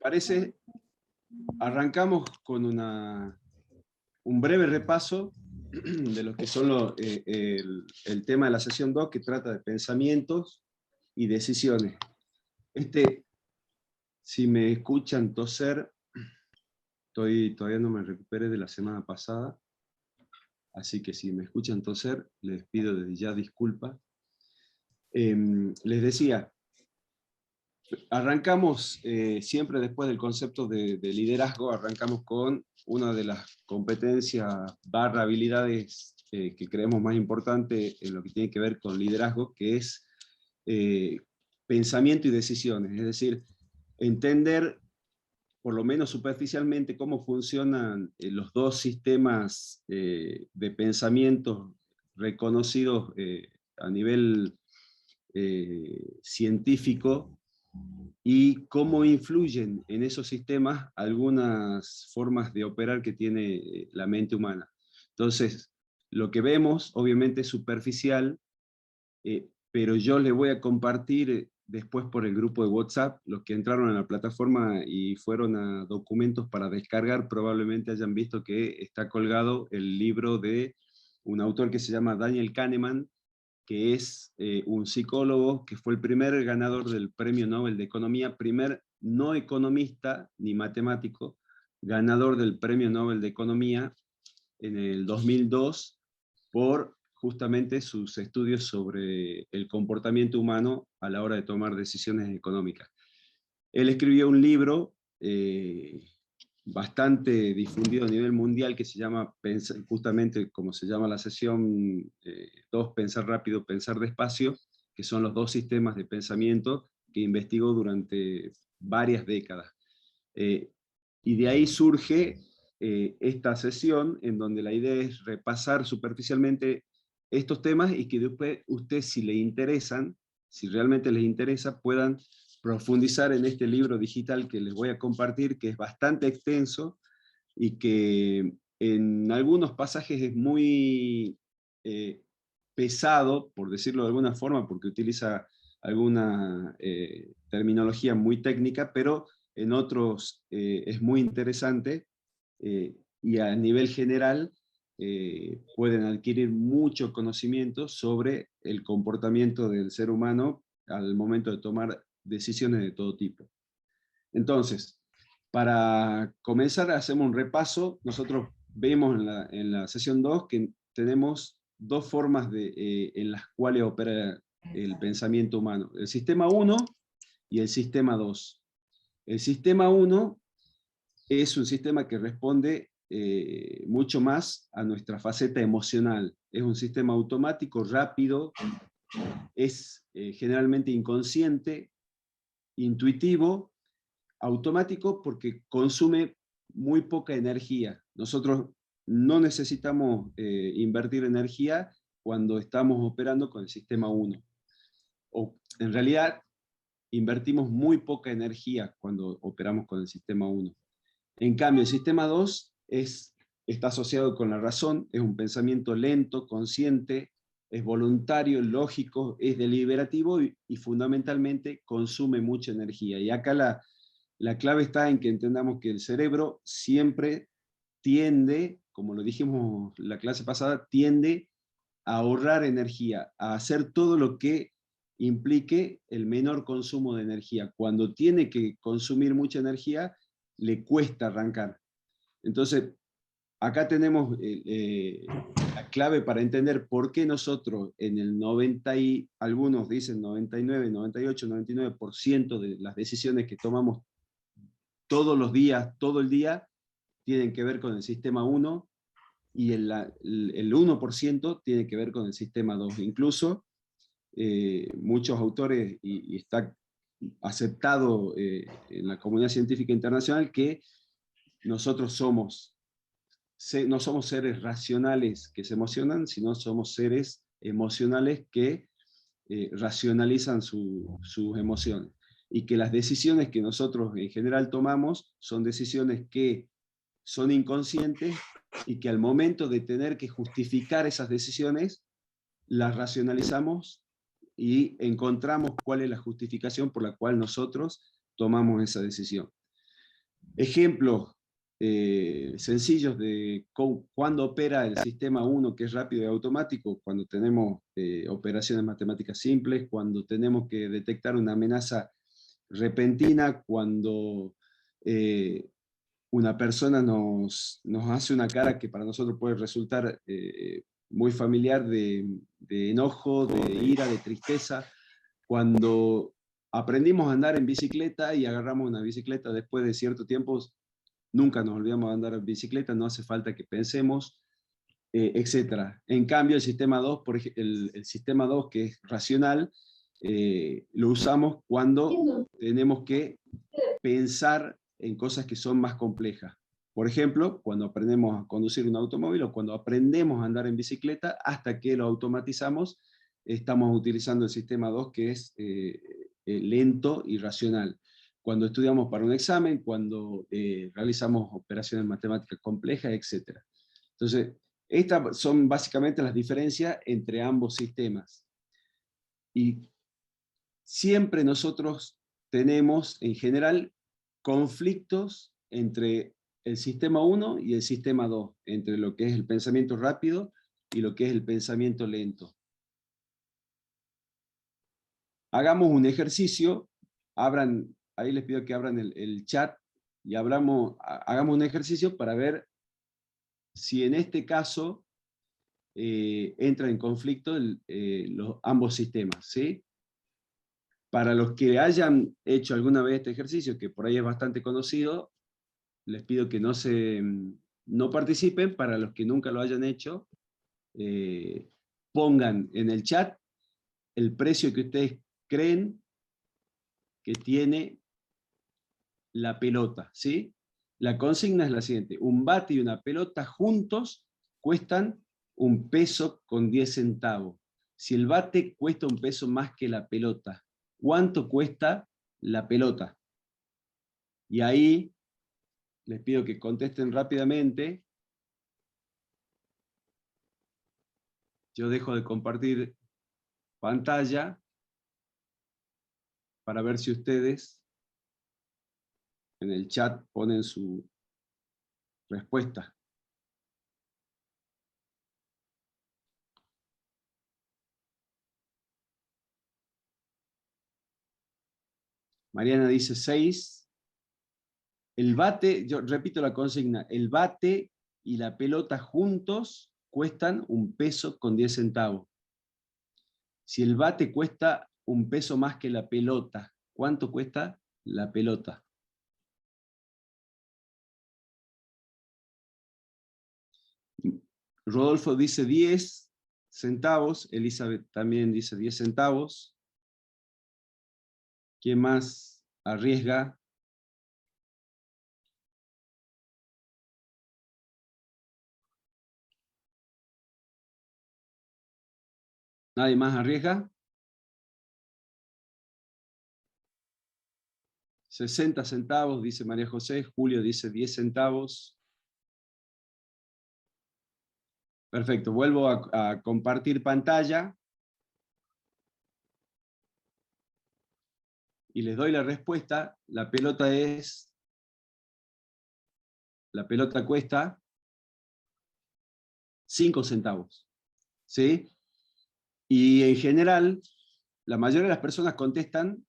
parece, arrancamos con un breve repaso de lo que son el tema de la sesión 2, que trata de pensamientos y decisiones. Si me escuchan toser, todavía no me recuperé de la semana pasada, así que si me escuchan toser, les pido desde ya disculpas. Les decía, arrancamos siempre después del concepto de liderazgo, arrancamos con una de las competencias / habilidades que creemos más importante en lo que tiene que ver con liderazgo, que es pensamiento y decisiones, es decir, entender por lo menos superficialmente cómo funcionan los dos sistemas de pensamiento reconocidos a nivel científico, y cómo influyen en esos sistemas algunas formas de operar que tiene la mente humana. Entonces, lo que vemos obviamente es superficial, pero yo les voy a compartir después por el grupo de WhatsApp. Los que entraron a la plataforma y fueron a documentos para descargar probablemente hayan visto que está colgado el libro de un autor que se llama Daniel Kahneman, que es un psicólogo que fue el primer ganador del Premio Nobel de Economía, primer no economista ni matemático, ganador del Premio Nobel de Economía en el 2002, por justamente sus estudios sobre el comportamiento humano a la hora de tomar decisiones económicas. Él escribió un libro bastante difundido a nivel mundial que se llama, justamente como se llama la sesión 2, Pensar rápido, pensar despacio, que son los dos sistemas de pensamiento que investigó durante varias décadas. Y de ahí surge esta sesión, en donde la idea es repasar superficialmente estos temas y que después ustedes, si les interesan, si realmente les interesa, puedan profundizar en este libro digital que les voy a compartir, que es bastante extenso y que en algunos pasajes es muy pesado, por decirlo de alguna forma, porque utiliza alguna terminología muy técnica, pero en otros es muy interesante, y a nivel general pueden adquirir mucho conocimiento sobre el comportamiento del ser humano al momento de tomar decisiones de todo tipo. Entonces, para comenzar hacemos un repaso. Nosotros vemos en la sesión 2 que tenemos dos formas en las cuales opera el pensamiento humano: el sistema 1 y el sistema 2. El sistema 1 es un sistema que responde mucho más a nuestra faceta emocional. Es un sistema automático, rápido, es generalmente inconsciente, intuitivo, automático, porque consume muy poca energía. Nosotros no necesitamos invertir energía cuando estamos operando con el sistema 1. O, en realidad, invertimos muy poca energía cuando operamos con el sistema 1. En cambio, el sistema 2 está asociado con la razón, es un pensamiento lento, consciente, es voluntario, lógico, es deliberativo y fundamentalmente consume mucha energía. Y acá la clave está en que entendamos que el cerebro siempre tiende, como lo dijimos la clase pasada, tiende a ahorrar energía, a hacer todo lo que implique el menor consumo de energía. Cuando tiene que consumir mucha energía, le cuesta arrancar. Entonces, acá tenemos la clave para entender por qué nosotros en el 90 y algunos dicen 99, 98, 99% de las decisiones que tomamos todos los días, todo el día, tienen que ver con el sistema 1, y el 1% tiene que ver con el sistema 2. Incluso muchos autores, y está aceptado en la comunidad científica internacional, que nosotros no somos seres racionales que se emocionan, sino somos seres emocionales que racionalizan sus emociones. Y que las decisiones que nosotros en general tomamos son decisiones que son inconscientes y que al momento de tener que justificar esas decisiones, las racionalizamos y encontramos cuál es la justificación por la cual nosotros tomamos esa decisión. Ejemplos sencillos de cuándo opera el sistema 1, que es rápido y automático, cuando tenemos operaciones matemáticas simples, cuando tenemos que detectar una amenaza repentina, cuando una persona nos hace una cara que para nosotros puede resultar muy familiar de enojo, de ira, de tristeza, cuando aprendimos a andar en bicicleta y agarramos una bicicleta después de cierto tiempo, nunca nos olvidamos de andar en bicicleta, no hace falta que pensemos, etc. En cambio, el sistema 2, el sistema 2 que es racional, lo usamos cuando tenemos que pensar en cosas que son más complejas. Por ejemplo, cuando aprendemos a conducir un automóvil o cuando aprendemos a andar en bicicleta, hasta que lo automatizamos, estamos utilizando el sistema 2, que es lento y racional. Cuando estudiamos para un examen, cuando realizamos operaciones matemáticas complejas, etc. Entonces, estas son básicamente las diferencias entre ambos sistemas. Y siempre nosotros tenemos, en general, conflictos entre el sistema 1 y el sistema 2, entre lo que es el pensamiento rápido y lo que es el pensamiento lento. Hagamos un ejercicio, ahí les pido que abran el chat y hagamos un ejercicio para ver si en este caso entra en conflicto ambos sistemas, ¿sí? Para los que hayan hecho alguna vez este ejercicio, que por ahí es bastante conocido, les pido que no participen. Para los que nunca lo hayan hecho, pongan en el chat el precio que ustedes creen que tiene la pelota, ¿sí? La consigna es la siguiente: un bate y una pelota juntos cuestan 1 peso con 10 centavos. Si el bate cuesta 1 peso más que la pelota, ¿cuánto cuesta la pelota? Y ahí les pido que contesten rápidamente. Yo dejo de compartir pantalla para ver si ustedes en el chat ponen su respuesta. Mariana dice 6. El bate, yo repito la consigna, el bate y la pelota juntos cuestan 1 peso con 10 centavos. Si el bate cuesta 1 peso más que la pelota, ¿cuánto cuesta la pelota? Rodolfo dice 10 centavos, Elizabeth también dice 10 centavos. ¿Quién más arriesga? ¿Nadie más arriesga? 60 centavos, dice María José. Julio dice 10 centavos. Perfecto, vuelvo a compartir pantalla. Y les doy la respuesta. La pelota cuesta 5 centavos. ¿Sí? Y en general, la mayoría de las personas contestan,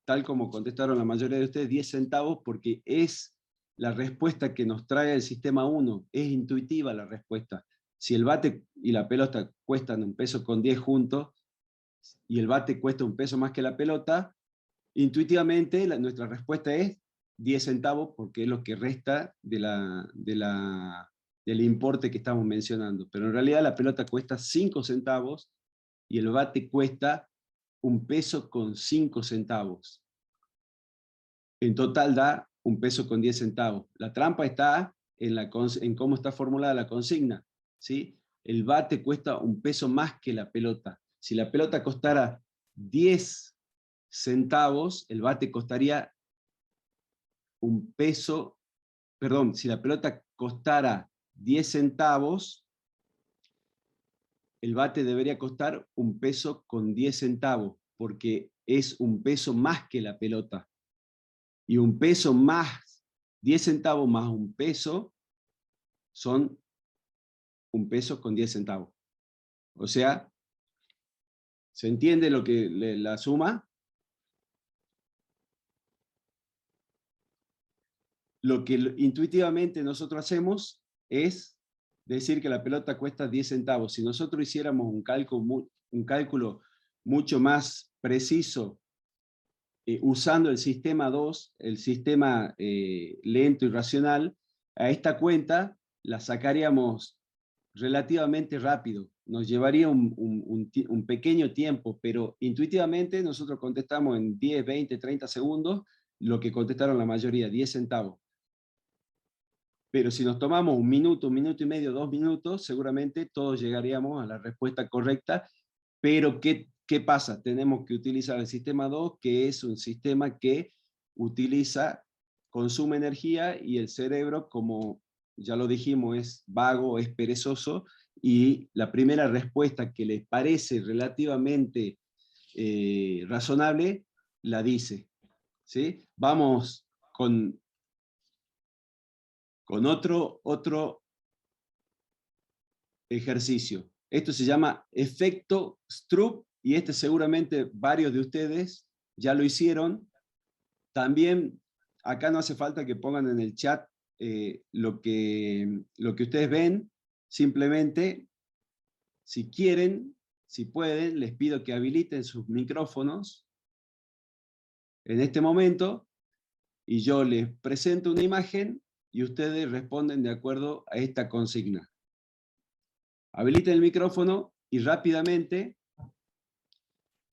tal como contestaron la mayoría de ustedes, 10 centavos, porque es la respuesta que nos trae el sistema 1. Es intuitiva la respuesta. Si el bate y la pelota cuestan 1 peso con 10 juntos, y el bate cuesta 1 peso más que la pelota, intuitivamente nuestra respuesta es 10 centavos, porque es lo que resta del importe que estamos mencionando. Pero en realidad la pelota cuesta 5 centavos y el bate cuesta 1 peso con 5 centavos. En total da 1 peso con 10 centavos. La trampa está en cómo está formulada la consigna, ¿sí? El bate cuesta 1 peso más que la pelota. Si la pelota costara 10 centavos, el bate costaría 1 peso, perdón, si la pelota costara 10 centavos, el bate debería costar 1 peso con 10 centavos, porque es 1 peso más que la pelota. Y 1 peso más 10 centavos más un peso son un peso con 10 centavos. O sea, ¿se entiende lo que la suma? Lo que intuitivamente nosotros hacemos es decir que la pelota cuesta 10 centavos. Si nosotros hiciéramos un cálculo mucho más preciso, usando el sistema 2, el sistema lento y racional, a esta cuenta la sacaríamos relativamente rápido. Nos llevaría un pequeño tiempo, pero intuitivamente nosotros contestamos en 10, 20, 30 segundos lo que contestaron la mayoría, 10 centavos. Pero si nos tomamos un minuto y medio, 2 minutos, seguramente todos llegaríamos a la respuesta correcta. Pero ¿qué pasa? Tenemos que utilizar el sistema 2, que es un sistema que consume energía, y el cerebro, como ya lo dijimos, es vago, es perezoso, y la primera respuesta que les parece relativamente razonable, la dice. ¿Sí? Vamos con otro ejercicio. Esto se llama efecto Stroop, y seguramente varios de ustedes ya lo hicieron. También acá no hace falta que pongan en el chat lo que ustedes ven. Simplemente, si quieren, si pueden, les pido que habiliten sus micrófonos en este momento, y yo les presento una imagen y ustedes responden de acuerdo a esta consigna. Habiliten el micrófono y rápidamente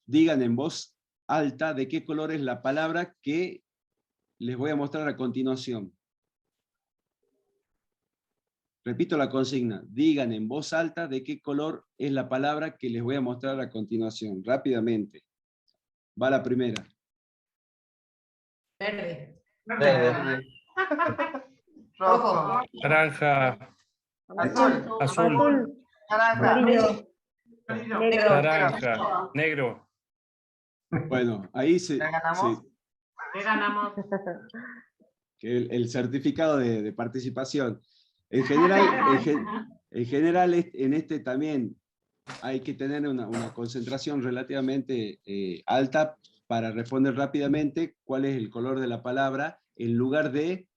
digan en voz alta de qué color es la palabra que les voy a mostrar a continuación. Repito la consigna, digan en voz alta de qué color es la palabra que les voy a mostrar a continuación, rápidamente. Va la primera. Verde. Verde. Rojo. Naranja. Azul. Amarillo. Negro. Naranja. Negro. Bueno, ahí ganamos? ¿Qué ganamos? que el certificado de participación. En general, en este también hay que tener una concentración relativamente alta para responder rápidamente cuál es el color de la palabra, en lugar de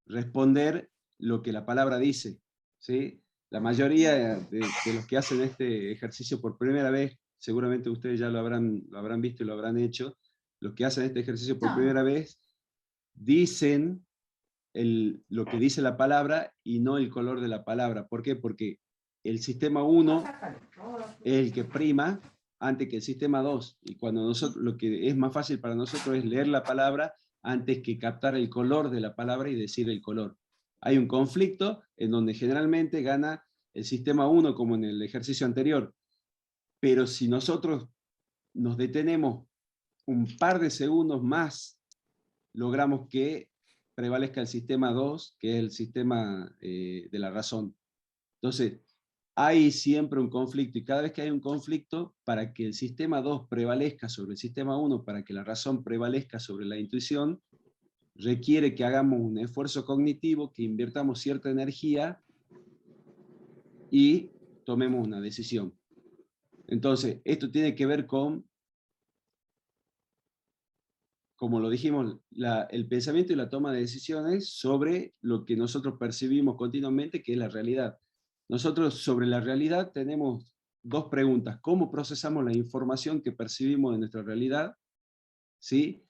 responder lo que la palabra dice. ¿Sí? La mayoría de los que hacen este ejercicio por primera vez, seguramente ustedes ya lo habrán visto y lo habrán hecho, los que hacen este ejercicio por primera vez dicen lo que dice la palabra y no el color de la palabra. ¿Por qué? Porque el sistema 1 es el que prima antes que el sistema 2. Y cuando nosotros, lo que es más fácil para nosotros es leer la palabra antes que captar el color de la palabra y decir el color. Hay un conflicto en donde generalmente gana el sistema 1, como en el ejercicio anterior. Pero si nosotros nos detenemos un par de segundos más, logramos que prevalezca el sistema 2, que es el sistema de la razón. Entonces, hay siempre un conflicto, y cada vez que hay un conflicto, para que el sistema 2 prevalezca sobre el sistema 1, para que la razón prevalezca sobre la intuición, requiere que hagamos un esfuerzo cognitivo, que invirtamos cierta energía y tomemos una decisión. Entonces, esto tiene que ver con, como lo dijimos, el pensamiento y la toma de decisiones sobre lo que nosotros percibimos continuamente, que es la realidad. Nosotros sobre la realidad tenemos dos preguntas: ¿cómo procesamos la información que percibimos de nuestra realidad? ¿Sí?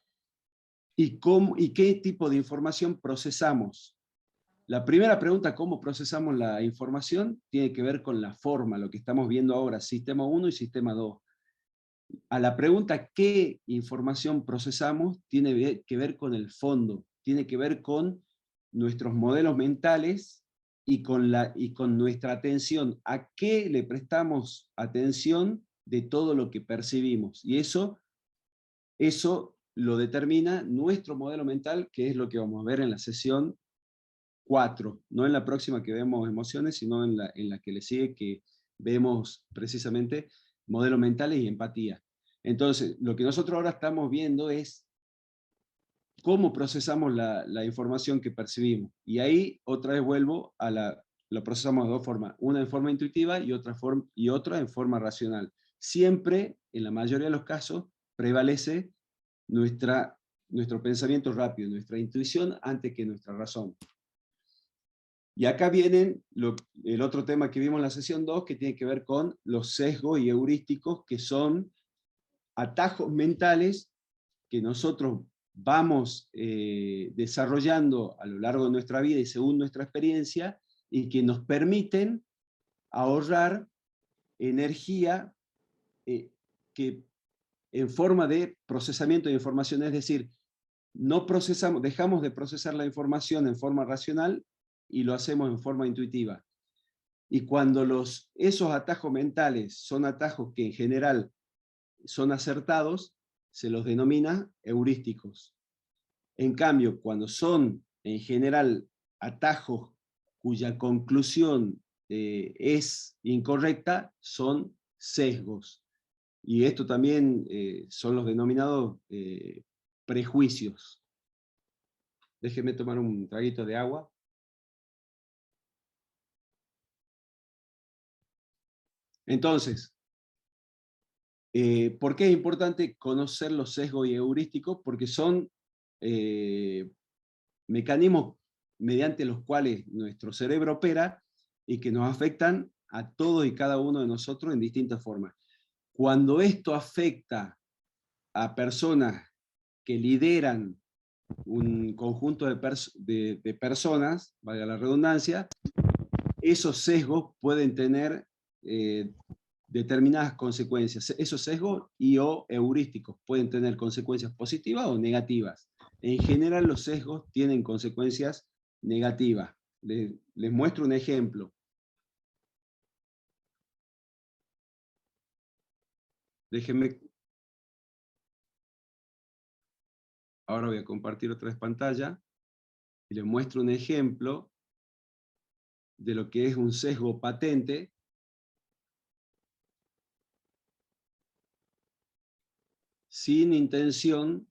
¿Y qué tipo de información procesamos? La primera pregunta, ¿cómo procesamos la información?, tiene que ver con la forma, lo que estamos viendo ahora, sistema 1 y sistema 2. A la pregunta ¿qué información procesamos?, tiene que ver con el fondo, tiene que ver con nuestros modelos mentales y con nuestra atención. ¿A qué le prestamos atención de todo lo que percibimos? Y eso lo determina nuestro modelo mental, que es lo que vamos a ver en la sesión 4, no en la próxima que vemos emociones, sino en la que le sigue, que vemos precisamente modelos mentales y empatía. Entonces, lo que nosotros ahora estamos viendo es cómo procesamos la información que percibimos. Y ahí otra vez vuelvo a lo procesamos de dos formas, una en forma intuitiva y otra en forma racional. Siempre, en la mayoría de los casos, prevalece nuestro pensamiento rápido, nuestra intuición antes que nuestra razón. Y acá vienen el otro tema que vimos en la sesión 2, que tiene que ver con los sesgos y heurísticos, que son atajos mentales que nosotros vamos desarrollando a lo largo de nuestra vida y según nuestra experiencia, y que nos permiten ahorrar energía que en forma de procesamiento de información, es decir, dejamos de procesar la información en forma racional y lo hacemos en forma intuitiva. Y cuando esos atajos mentales son atajos que en general son acertados, se los denomina heurísticos. En cambio, cuando son en general atajos cuya conclusión es incorrecta, son sesgos. Y esto también son los denominados prejuicios. Déjenme tomar un traguito de agua. Entonces, ¿por qué es importante conocer los sesgos y heurísticos? Porque son mecanismos mediante los cuales nuestro cerebro opera y que nos afectan a todos y cada uno de nosotros en distintas formas. Cuando esto afecta a personas que lideran un conjunto de personas, valga la redundancia, esos sesgos pueden tener determinadas consecuencias. Esos sesgos o heurísticos pueden tener consecuencias positivas o negativas. En general los sesgos tienen consecuencias negativas. Les muestro un ejemplo. Déjenme. Ahora voy a compartir otra vez pantalla y les muestro un ejemplo de lo que es un sesgo patente. Sin intención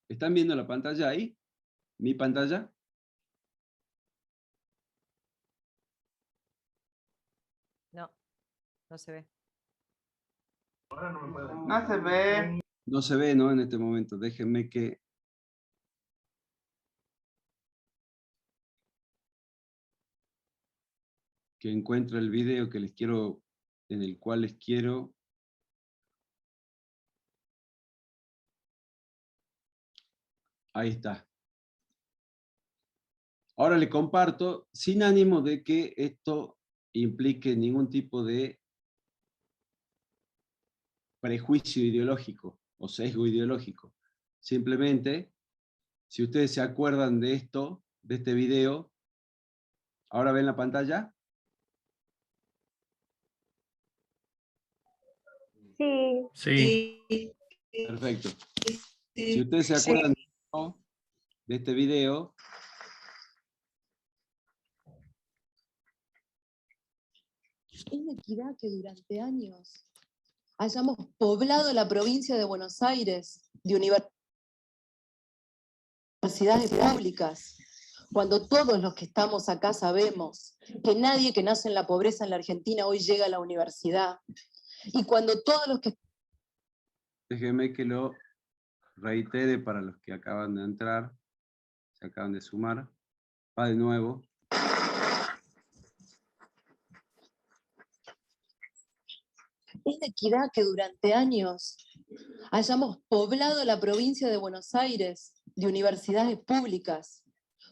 ¿Están viendo la pantalla ahí? ¿Mi pantalla? No, no se ve. No se ve. No se ve, ¿no? En este momento. Déjenme que encuentre el video en el cual les quiero. Ahí está. Ahora le comparto, sin ánimo de que esto implique ningún tipo de prejuicio ideológico o sesgo ideológico. Simplemente, si ustedes se acuerdan de esto, de este video, ¿ahora ven la pantalla? Sí. Sí. Perfecto. Si ustedes se acuerdan de este video, Es inequidad que durante años hayamos poblado la provincia de Buenos Aires de universidades públicas, cuando todos los que estamos acá sabemos que nadie que nace en la pobreza en la Argentina hoy llega a la universidad, y cuando todos los que... déjenme que lo reitere para los que acaban de entrar, se acaban de sumar. Va de nuevo. Es de equidad que durante años hayamos poblado la provincia de Buenos Aires de universidades públicas,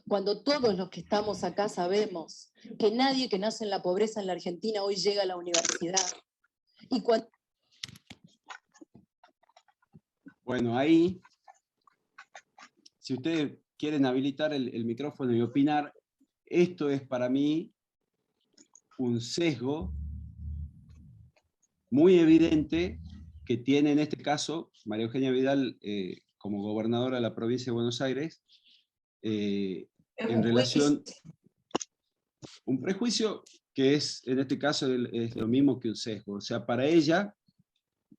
cuando todos los que estamos acá sabemos que nadie que nace en la pobreza en la Argentina hoy llega a la universidad. Y cuando... Bueno, ahí, si ustedes quieren habilitar el micrófono y opinar, esto es para mí un sesgo muy evidente que tiene en este caso María Eugenia Vidal como gobernadora de la provincia de Buenos Aires en relación... Un prejuicio que es, en este caso, es lo mismo que un sesgo. O sea, para ella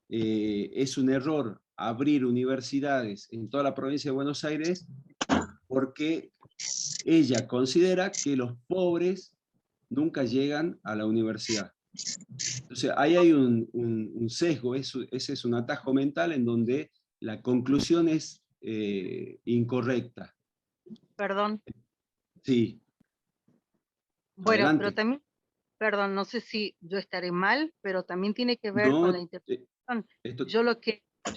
es un error abrir universidades en toda la provincia de Buenos Aires porque ella considera que los pobres nunca llegan a la universidad. Entonces, ahí hay un sesgo, ese es un atajo mental en donde la conclusión es incorrecta. Perdón. Sí. Bueno, Adelante. pero también, perdón, no sé si yo estaré mal, pero también tiene que ver con la interpretación. Yo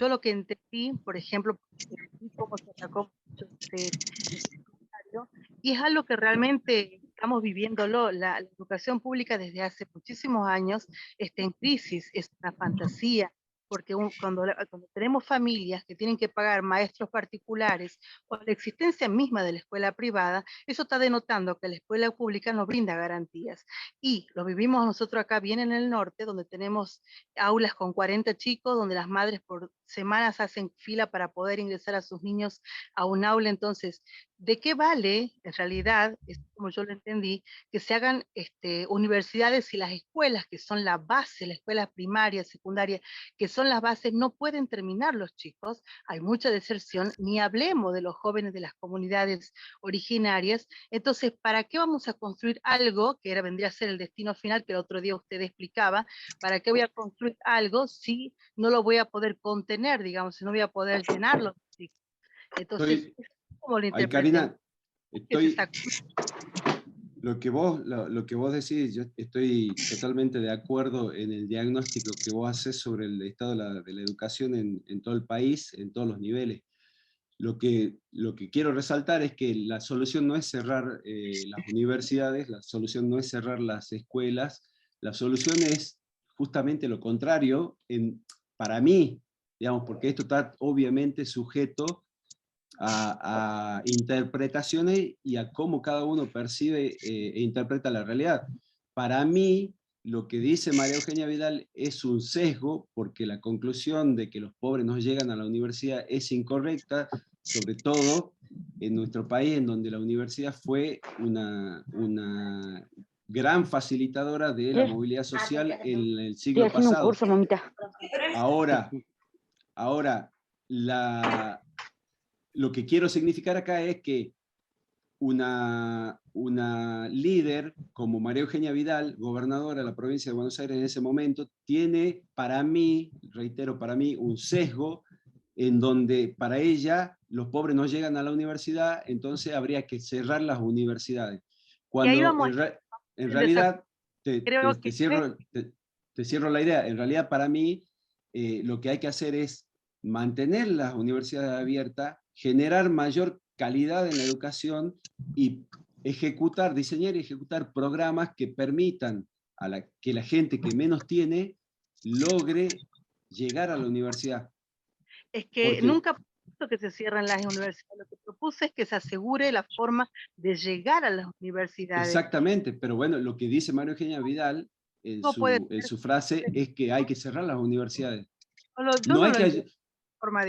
lo que entendí, por ejemplo, cómo se atacó y es algo que realmente estamos viviéndolo. La educación pública desde hace muchísimos años está en crisis, es una fantasía, porque cuando tenemos familias que tienen que pagar maestros particulares o la existencia misma de la escuela privada, eso está denotando que la escuela pública no brinda garantías. Y lo vivimos nosotros acá bien en el norte, donde tenemos aulas con 40 chicos, donde las madres por semanas hacen fila para poder ingresar a sus niños a un aula. Entonces, ¿de qué vale, en realidad, como yo lo entendí, que se hagan universidades y las escuelas, que son la base, la escuela primaria, secundaria, que son las bases, no pueden terminar los chicos? Hay mucha deserción, ni hablemos de los jóvenes de las comunidades originarias. Entonces, ¿para qué vamos a construir algo, que vendría a ser el destino final, que el otro día usted explicaba? ¿Para qué voy a construir algo si no lo voy a poder contener, digamos, si no voy a poder llenarlo? Entonces, ¿cómo lo interpreté? Karina, lo que vos decís, yo estoy totalmente de acuerdo en el diagnóstico que vos haces sobre el estado de la educación en todo el país, en todos los niveles. Lo que quiero resaltar es que la solución no es cerrar las universidades, la solución no es cerrar las escuelas, la solución es justamente lo contrario, para mí, digamos, porque esto está obviamente sujeto a interpretaciones y a cómo cada uno percibe e interpreta la realidad. Para mí, lo que dice María Eugenia Vidal es un sesgo, porque la conclusión de que los pobres no llegan a la universidad es incorrecta, sobre todo en nuestro país, en donde la universidad fue una gran facilitadora de la movilidad social en el siglo pasado. Ahora, lo que quiero significar acá es que una líder como María Eugenia Vidal, gobernadora de la provincia de Buenos Aires en ese momento, tiene para mí, reitero, para mí un sesgo en donde para ella los pobres no llegan a la universidad, entonces habría que cerrar las universidades. Cuando en realidad, te cierro la idea, en realidad para mí lo que hay que hacer es mantener las universidades abiertas, generar mayor calidad en la educación y diseñar y ejecutar programas que permitan que la gente que menos tiene logre llegar a la universidad. Es que nunca propuso que se cierren las universidades, lo que propuse es que se asegure la forma de llegar a las universidades. Exactamente, pero bueno, lo que dice María Eugenia Vidal en su frase es que hay que cerrar las universidades.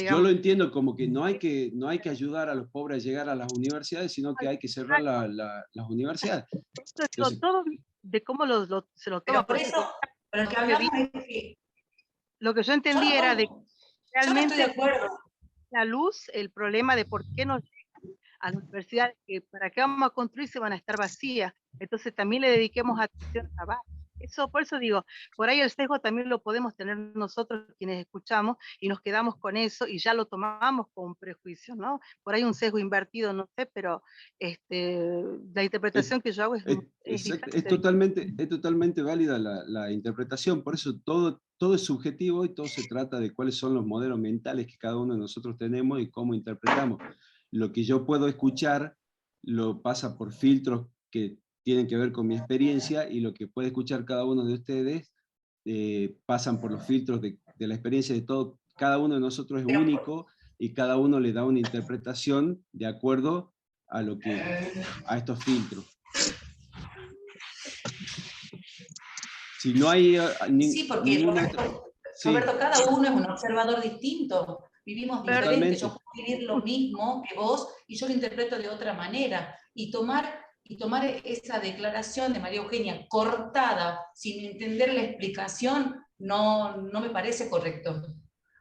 Yo lo entiendo como que no hay que ayudar a los pobres a llegar a las universidades, sino que hay que cerrar las universidades. Entonces, todo de cómo se lo toma. Por eso, pero que hablamos es que... Lo que yo entendí era de que realmente yo no estoy de acuerdo. La luz, el problema de por qué no llegan a la universidad, que para qué vamos a construir si van a estar vacías. Entonces también le dediquemos atención a la base. Eso, por eso digo, por ahí el sesgo también lo podemos tener nosotros quienes escuchamos y nos quedamos con eso y ya lo tomamos con prejuicio, ¿no? Por ahí un sesgo invertido, no sé, pero la interpretación que yo hago es totalmente válida la interpretación, por eso todo es subjetivo y todo se trata de cuáles son los modelos mentales que cada uno de nosotros tenemos y cómo interpretamos. Lo que yo puedo escuchar lo pasa por filtros que tienen que ver con mi experiencia, y lo que puede escuchar cada uno de ustedes pasan por los filtros de la experiencia de todo. Cada uno de nosotros es único y cada uno le da una interpretación de acuerdo a estos filtros. Si no hay sí, porque Roberto, cada uno es un observador distinto. Vivimos diferente. Yo puedo vivir lo mismo que vos y yo lo interpreto de otra manera. Y tomar y tomar esa declaración de María Eugenia cortada, sin entender la explicación, no me parece correcto.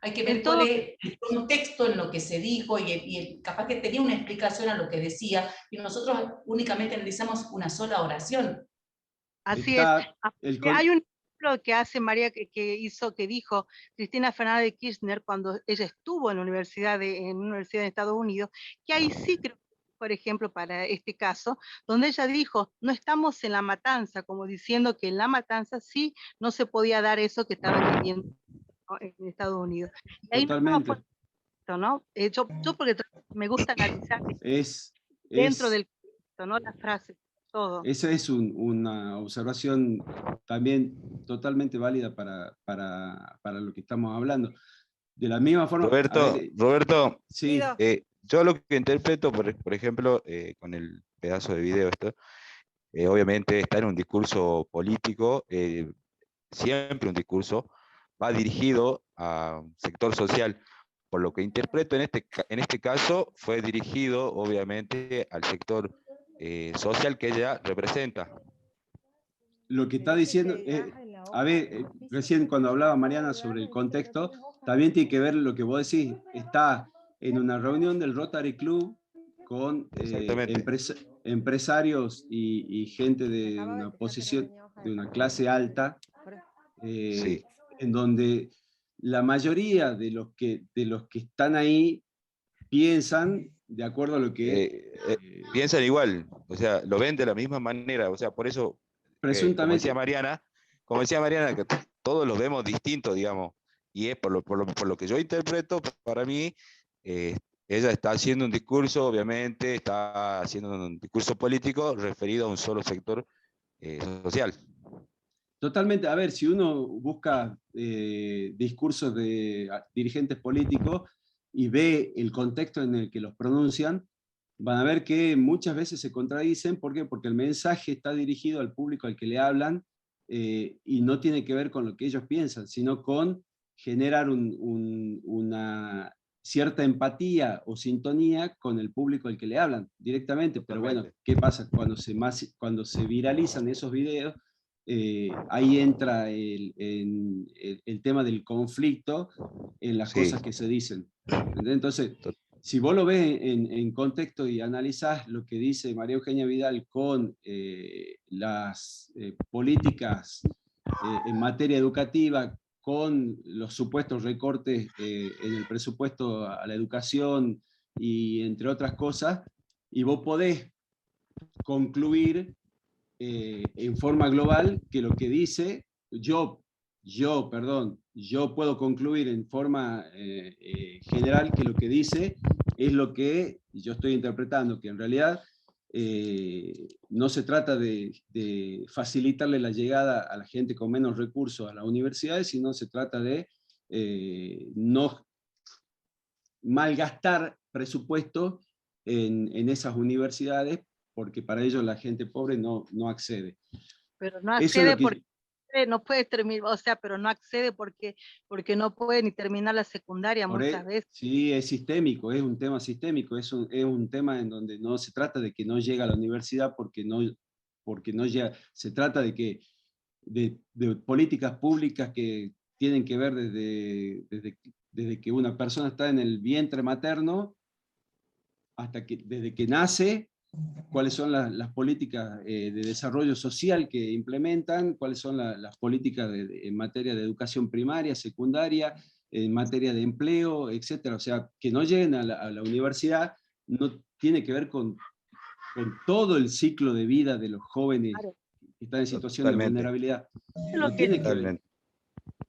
Hay que ver cuál es el contexto en lo que se dijo y capaz que tenía una explicación a lo que decía y nosotros únicamente analizamos una sola oración. Así es. Hay un ejemplo que hace María, que dijo Cristina Fernández de Kirchner cuando ella estuvo en una universidad en Estados Unidos, que ahí sí creo, por ejemplo, para este caso, donde ella dijo, no estamos en la matanza, como diciendo que en la matanza sí no se podía dar eso que estaban viviendo, ¿no?, en Estados Unidos. Y ahí Totalmente. ¿no? Yo porque me gusta analizar dentro del contexto, ¿no? Las frases, todo. Esa es una observación también totalmente válida para lo que estamos hablando. De la misma forma... Roberto, sí. Yo lo que interpreto, por ejemplo, con el pedazo de video obviamente está en un discurso político, siempre un discurso, va dirigido a un sector social. Por lo que interpreto en este caso, fue dirigido obviamente al sector social que ella representa. Lo que está diciendo, a ver, recién cuando hablaba Mariana sobre el contexto, también tiene que ver lo que vos decís, está en una reunión del Rotary Club con empresarios y gente de una posición, de una clase alta, en donde la mayoría de los que están ahí piensan de acuerdo a lo que... piensan igual, o sea, lo ven de la misma manera, o sea, por eso, presuntamente, como decía Mariana, que todos los vemos distintos, digamos, y es por lo que yo interpreto, para mí, ella está haciendo un discurso, obviamente, está haciendo un discurso político referido a un solo sector social. Totalmente, a ver, si uno busca discursos de dirigentes políticos y ve el contexto en el que los pronuncian, van a ver que muchas veces se contradicen. ¿Por qué? Porque el mensaje está dirigido al público al que le hablan y no tiene que ver con lo que ellos piensan, sino con generar una cierta empatía o sintonía con el público al que le hablan directamente. Pero bueno, ¿qué pasa? Cuando se viralizan esos videos, ahí entra el tema del conflicto en las cosas que se dicen. ¿Entendés? Entonces, si vos lo ves en contexto y analizás lo que dice María Eugenia Vidal con las políticas en materia educativa, con los supuestos recortes en el presupuesto a la educación y entre otras cosas, y vos podés concluir en forma global que lo que dice, yo puedo concluir en forma general que lo que dice es lo que yo estoy interpretando, que en realidad no se trata de facilitarle la llegada a la gente con menos recursos a las universidades, sino se trata de no malgastar presupuesto en esas universidades, porque para ellos la gente pobre no accede. Pero no accede porque no puede terminar, o sea, pero no accede porque no puede ni terminar la secundaria muchas veces. Sí, es sistémico, es un tema sistémico, es un tema en donde no se trata de que no llega a la universidad porque no llega, se trata de políticas públicas que tienen que ver desde que una persona está en el vientre materno hasta desde que nace, cuáles son las políticas de desarrollo social que implementan, cuáles son las políticas en materia de educación primaria, secundaria, en materia de empleo, etc. O sea, que no lleguen a la universidad no tiene que ver con todo el ciclo de vida de los jóvenes que están en situación de vulnerabilidad. No tiene que ver.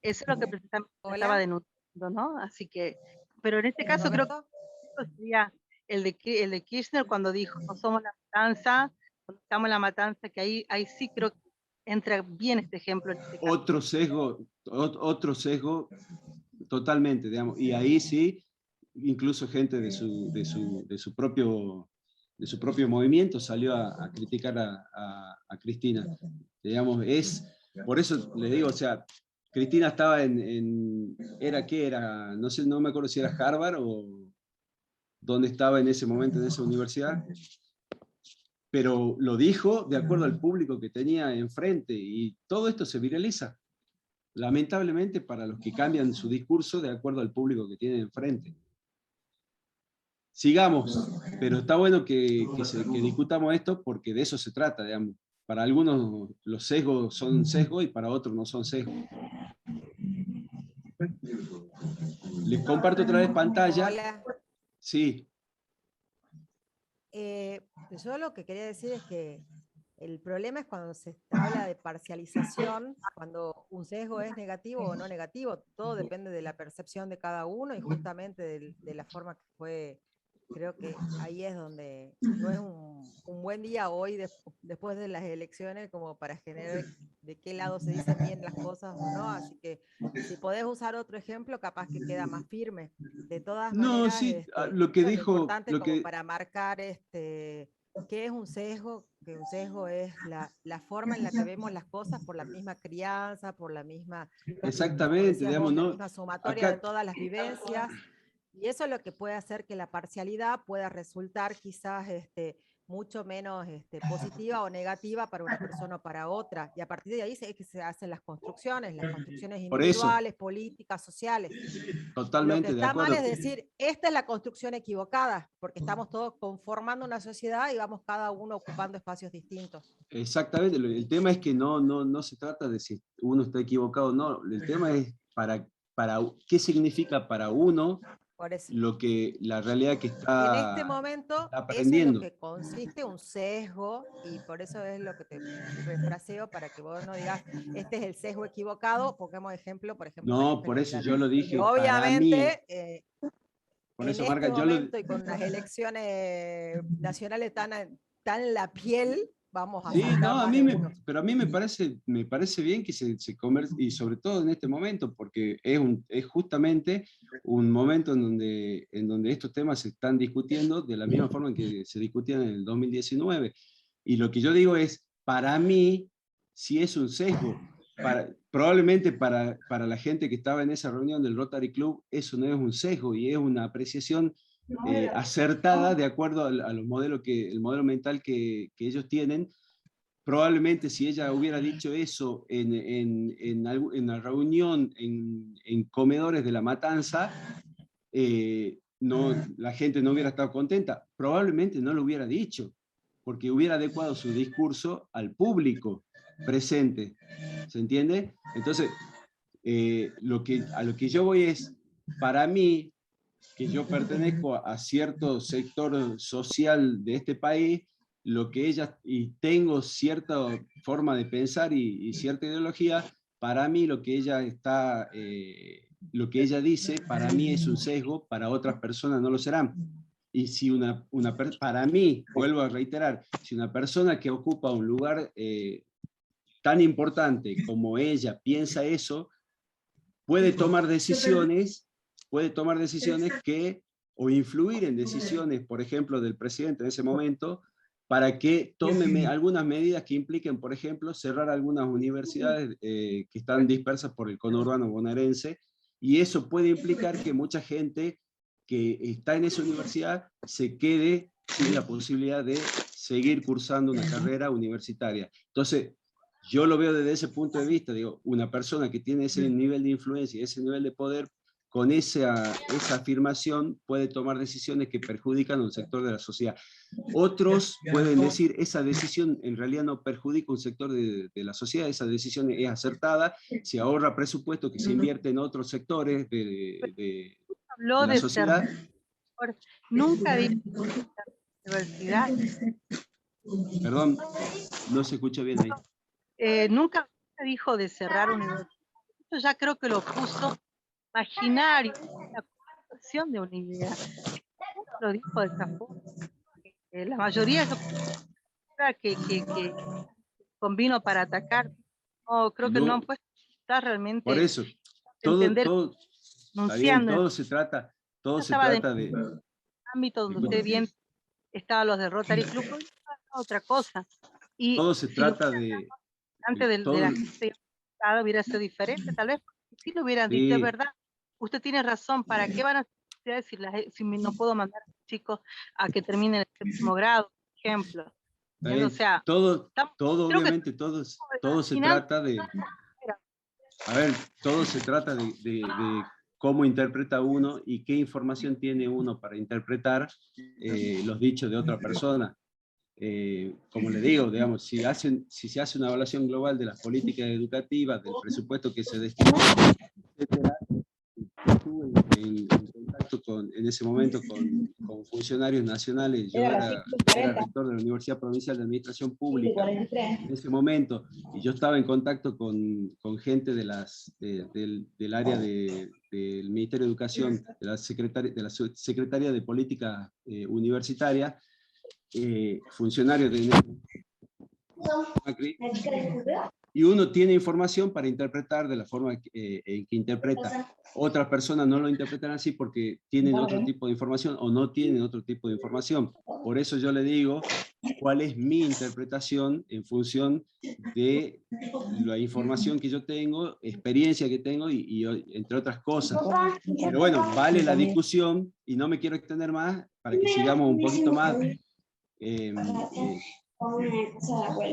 Eso es lo que precisamente estaba denunciando, ¿no? Así que, pero en este caso creo que sería el de Kirchner cuando dijo, no somos la matanza, cuando estamos en la matanza, que ahí sí creo que entra bien este ejemplo. En este caso. Otro sesgo totalmente, digamos, y ahí sí, incluso gente de su propio movimiento salió a criticar a Cristina. Digamos, por eso les digo, o sea, Cristina estaba ¿era? No sé, no me acuerdo si era Harvard o dónde estaba en ese momento en esa universidad, pero lo dijo de acuerdo al público que tenía enfrente, y todo esto se viraliza, lamentablemente, para los que cambian su discurso de acuerdo al público que tienen enfrente. Sigamos, pero está bueno que discutamos esto, porque de eso se trata, digamos. Para algunos los sesgos son sesgos y para otros no son sesgos. Les comparto otra vez pantalla. Hola. Sí. Yo lo que quería decir es que el problema es cuando se habla de parcialización, cuando un sesgo es negativo o no negativo, todo depende de la percepción de cada uno y justamente de la forma que fue. Creo que ahí es donde no es un buen día hoy, después de las elecciones, como para generar de qué lado se dicen bien las cosas o no. Así que si podés usar otro ejemplo, capaz que queda más firme. De todas maneras, No, sí, lo que dijo, importante lo como que, para marcar qué es un sesgo, que un sesgo es la forma en la que vemos las cosas por la misma crianza, por la misma, como exactamente, decías digamos, vos, la ¿no? misma sumatoria de Acá, todas las vivencias. Y eso es lo que puede hacer que la parcialidad pueda resultar quizás mucho menos positiva o negativa para una persona o para otra. Y a partir de ahí es que se hacen las construcciones por eso, individuales, políticas, sociales. Lo que totalmente de está mal acuerdo. es decir, esta es la construcción equivocada, porque estamos todos conformando una sociedad y vamos cada uno ocupando espacios distintos. Exactamente, el tema es que no se trata de si uno está equivocado o no, el tema es para qué significa para uno Por eso. la realidad que Y en este está momento, eso es lo aprendiendo. que consiste un sesgo, y por eso es lo que te refraseo para que vos no digas, este es el sesgo equivocado. Pongamos ejemplo, por ejemplo, No, Felipe por eso Negrán. yo lo dije, para mí, Obviamente, por en eso, este Marga, yo lo, momento y con las elecciones nacionales tan en la piel, vamos a sí, sacar no, más de uno. pero a mí me parece bien que se converse, y sobre todo en este momento, porque es justamente un momento en donde estos temas se están discutiendo de la misma forma en que se discutían en el 2019. Y lo que yo digo es, para mí, sí es un sesgo. Probablemente para la gente que estaba en esa reunión del Rotary Club, eso no es un sesgo, y es una apreciación acertada de acuerdo a los modelos el modelo mental que ellos tienen. Probablemente si ella hubiera dicho eso en la reunión, en comedores de La Matanza, la gente no hubiera estado contenta. Probablemente no lo hubiera dicho, porque hubiera adecuado su discurso al público presente. ¿Se entiende? Entonces, a lo que yo voy es, para mí, que yo pertenezco a cierto sector social de este país, lo que ella, y tengo cierta forma de pensar y cierta ideología, para mí lo que ella dice, para mí es un sesgo, para otras personas no lo serán. Y si para mí, vuelvo a reiterar, si una persona que ocupa un lugar tan importante como ella piensa eso, puede tomar decisiones o influir en decisiones, por ejemplo, del presidente en ese momento, para que tome algunas medidas que impliquen, por ejemplo, cerrar algunas universidades que están dispersas por el conurbano bonaerense, y eso puede implicar que mucha gente que está en esa universidad se quede sin la posibilidad de seguir cursando una carrera universitaria. Entonces, yo lo veo desde ese punto de vista, digo, una persona que tiene ese nivel de influencia y ese nivel de poder, con esa afirmación puede tomar decisiones que perjudican a un sector de la sociedad. Otros pueden decir, esa decisión en realidad no perjudica a un sector de la sociedad, esa decisión es acertada, se ahorra presupuesto que se invierte en otros sectores de la sociedad. Nunca dijo universidad. Perdón, no se escucha bien ahí. Nunca dijo de cerrar universidad. Esto ya creo que lo puso imaginario, la construcción de una idea. Lo dijo de esta forma. La mayoría que convino para atacar, no, creo que no han puesto realmente. Por eso, entender, está bien, todo se trata de ámbito donde usted bien estaban los de Rotary Club, otra cosa. Y todo se trata antes de la gente hubiera sido diferente, tal vez si lo hubieran dicho, es verdad, usted tiene razón, ¿para qué van a si no puedo mandar a los chicos a que terminen el 7º grado, por ejemplo? Está O bien. sea, Todo creo que obviamente, todo se trata de... A ver, todo se trata de cómo interpreta uno y qué información tiene uno para interpretar los dichos de otra persona. Como le digo, digamos, si se hace una evaluación global de las políticas educativas, del presupuesto que se destina, etcétera, estuve en contacto en ese momento con funcionarios nacionales. Yo era rector de la Universidad Provincial de Administración Pública en ese momento, y yo estaba en contacto con gente del área del Ministerio de Educación, de la Secretaría de Política Universitaria, funcionarios de Macri, y uno tiene información para interpretar de la forma en que interpreta. Otras personas no lo interpretan así porque tienen otro tipo de información o no tienen otro tipo de información. Por eso yo le digo cuál es mi interpretación en función de la información que yo tengo, experiencia que tengo y entre otras cosas. Pero bueno, vale la discusión y no me quiero extender más para que sigamos un poquito más.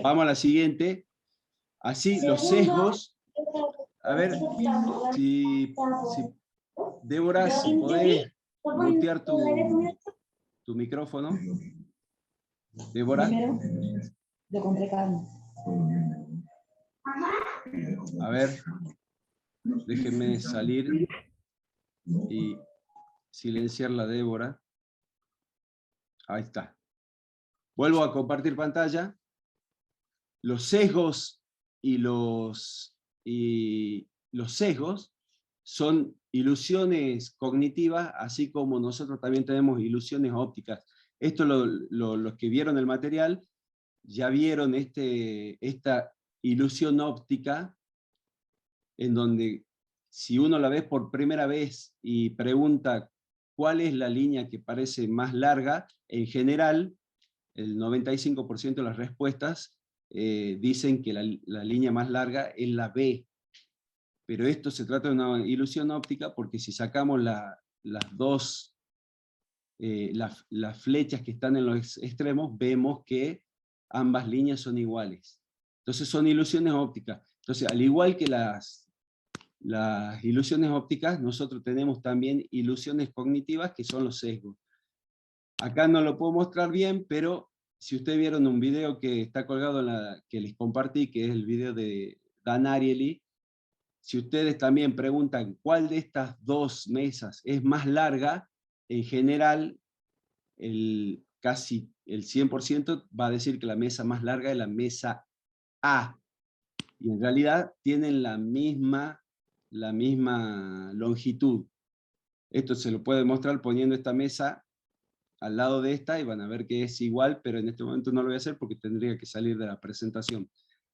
Vamos a la siguiente. Así, los sesgos. A ver, si Débora, si podés mutear tu micrófono. Débora. A ver, déjenme salir y silenciar la Débora. Ahí está. Vuelvo a compartir pantalla. Los sesgos y los sesgos son ilusiones cognitivas, así como nosotros también tenemos ilusiones ópticas. Esto los que vieron el material ya vieron esta ilusión óptica, en donde si uno la ve por primera vez y pregunta cuál es la línea que parece más larga, en general, el 95% de las respuestas dicen que la línea más larga es la B. Pero esto se trata de una ilusión óptica porque si sacamos las flechas que están en los extremos, vemos que ambas líneas son iguales. Entonces son ilusiones ópticas. Entonces, al igual que las ilusiones ópticas, nosotros tenemos también ilusiones cognitivas que son los sesgos. Acá no lo puedo mostrar bien, pero si ustedes vieron un video que está colgado que les compartí, que es el video de Dan Ariely, si ustedes también preguntan cuál de estas dos mesas es más larga, en general casi el 100% va a decir que la mesa más larga es la mesa A. Y en realidad tienen la misma longitud. Esto se lo puedo demostrar poniendo esta mesa al lado de esta y van a ver que es igual, pero en este momento no lo voy a hacer porque tendría que salir de la presentación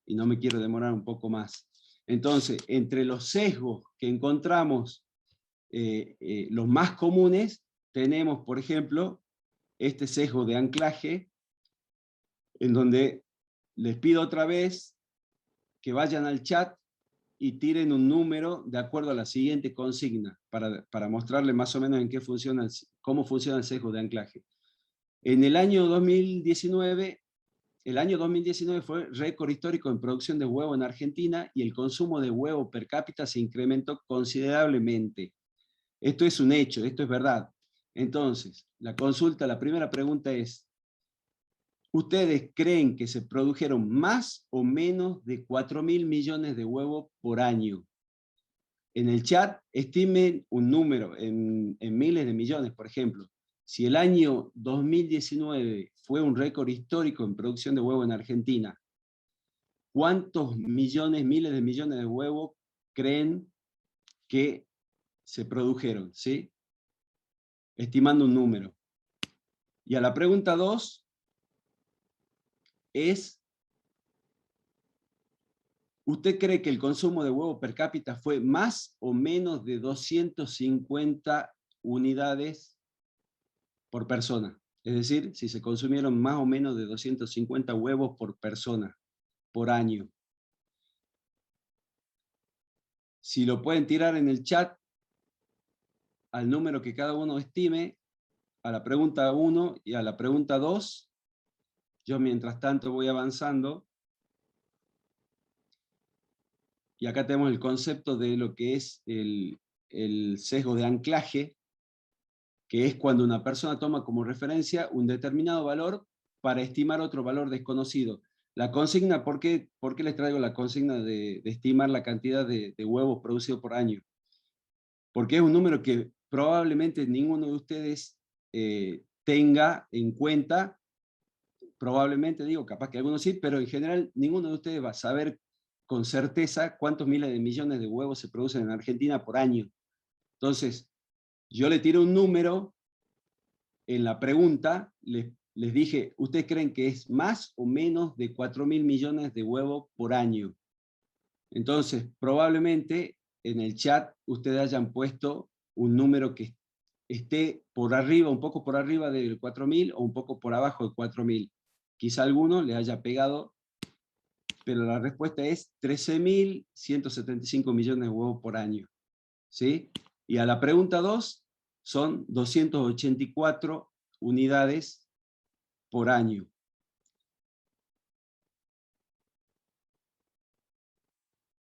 y no me quiero demorar un poco más. Entonces, entre los sesgos que encontramos, los más comunes, tenemos, por ejemplo, este sesgo de anclaje, en donde les pido otra vez que vayan al chat y tiren un número de acuerdo a la siguiente consigna, para mostrarles más o menos cómo funciona el sesgo de anclaje. En el año 2019, fue récord histórico en producción de huevo en Argentina y el consumo de huevo per cápita se incrementó considerablemente. Esto es un hecho, esto es verdad. Entonces, la primera pregunta es, ¿ustedes creen que se produjeron más o menos de 4.000 millones de huevos por año? En el chat estimen un número en miles de millones, por ejemplo. Si el año 2019 fue un récord histórico en producción de huevo en Argentina, ¿cuántos millones, miles de millones de huevos creen que se produjeron? ¿Sí? Estimando un número. Y a la pregunta 2 es, ¿usted cree que el consumo de huevo per cápita fue más o menos de 250 unidades por persona? Es decir, si se consumieron más o menos de 250 huevos por persona, por año. Si lo pueden tirar en el chat, al número que cada uno estime, a la pregunta 1 y a la pregunta 2, Yo mientras tanto voy avanzando, y acá tenemos el concepto de lo que es el sesgo de anclaje, que es cuando una persona toma como referencia un determinado valor para estimar otro valor desconocido. La consigna, ¿por qué les traigo la consigna de estimar la cantidad de huevos producidos por año? Porque es un número que probablemente ninguno de ustedes tenga en cuenta, probablemente digo, capaz que algunos sí, pero en general ninguno de ustedes va a saber con certeza cuántos miles de millones de huevos se producen en Argentina por año. Entonces, yo le tiro un número en la pregunta, les dije, ¿ustedes creen que es más o menos de 4.000 millones de huevos por año? Entonces, probablemente en el chat ustedes hayan puesto un número que esté por arriba, un poco por arriba del 4.000 o un poco por abajo de 4.000. Quizá alguno le haya pegado, pero la respuesta es 13.175 millones de huevos por año. ¿Sí? Y a la pregunta 2 son 284 unidades por año.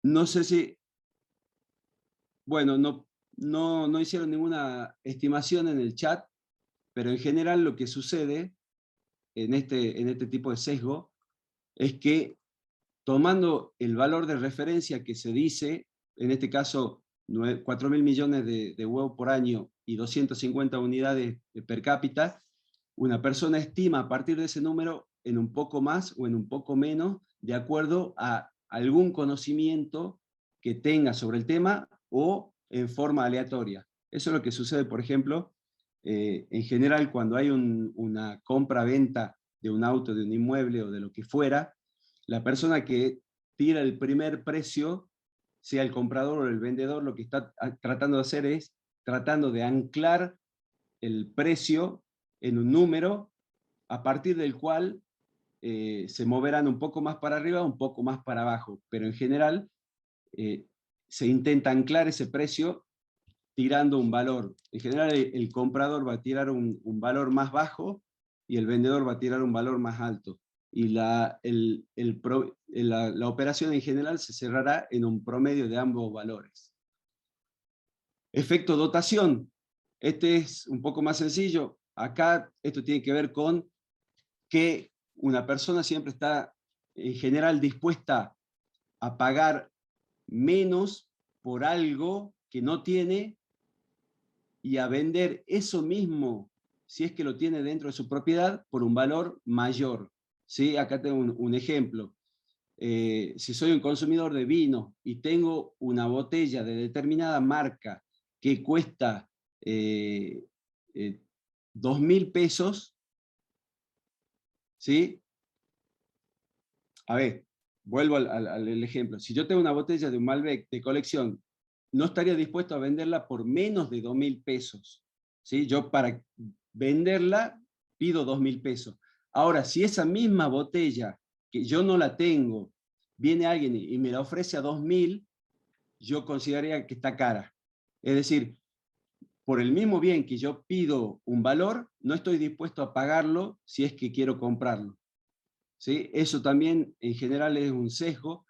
No sé si, bueno, no hicieron ninguna estimación en el chat, pero en general lo que sucede en este tipo de sesgo es que tomando el valor de referencia que se dice, en este caso 4.000 millones de huevos por año y 250 unidades per cápita, una persona estima a partir de ese número en un poco más o en un poco menos, de acuerdo a algún conocimiento que tenga sobre el tema o en forma aleatoria. Eso es lo que sucede, por ejemplo, en general cuando hay una compra-venta de un auto, de un inmueble o de lo que fuera, la persona que tira el primer precio, sea el comprador o el vendedor, lo que está tratando de hacer es tratando de anclar el precio en un número a partir del cual se moverán un poco más para arriba, un poco más para abajo, pero en general se intenta anclar ese precio tirando un valor. En general el comprador va a tirar un valor más bajo y el vendedor va a tirar un valor más alto. Y la operación en general se cerrará en un promedio de ambos valores. Efecto dotación. Este es un poco más sencillo. Acá esto tiene que ver con que una persona siempre está en general dispuesta a pagar menos por algo que no tiene y a vender eso mismo, si es que lo tiene dentro de su propiedad, por un valor mayor. ¿Sí? Acá tengo un ejemplo. Si soy un consumidor de vino y tengo una botella de determinada marca que cuesta 2.000 pesos, ¿sí? A ver, vuelvo al ejemplo. Si yo tengo una botella de un Malbec de colección, no estaría dispuesto a venderla por menos de 2.000 pesos. ¿Sí? Yo para venderla pido 2.000 pesos. Ahora, si esa misma botella, que yo no la tengo, viene alguien y me la ofrece a 2.000, yo consideraría que está cara. Es decir, por el mismo bien que yo pido un valor, no estoy dispuesto a pagarlo si es que quiero comprarlo. ¿Sí? Eso también en general es un sesgo.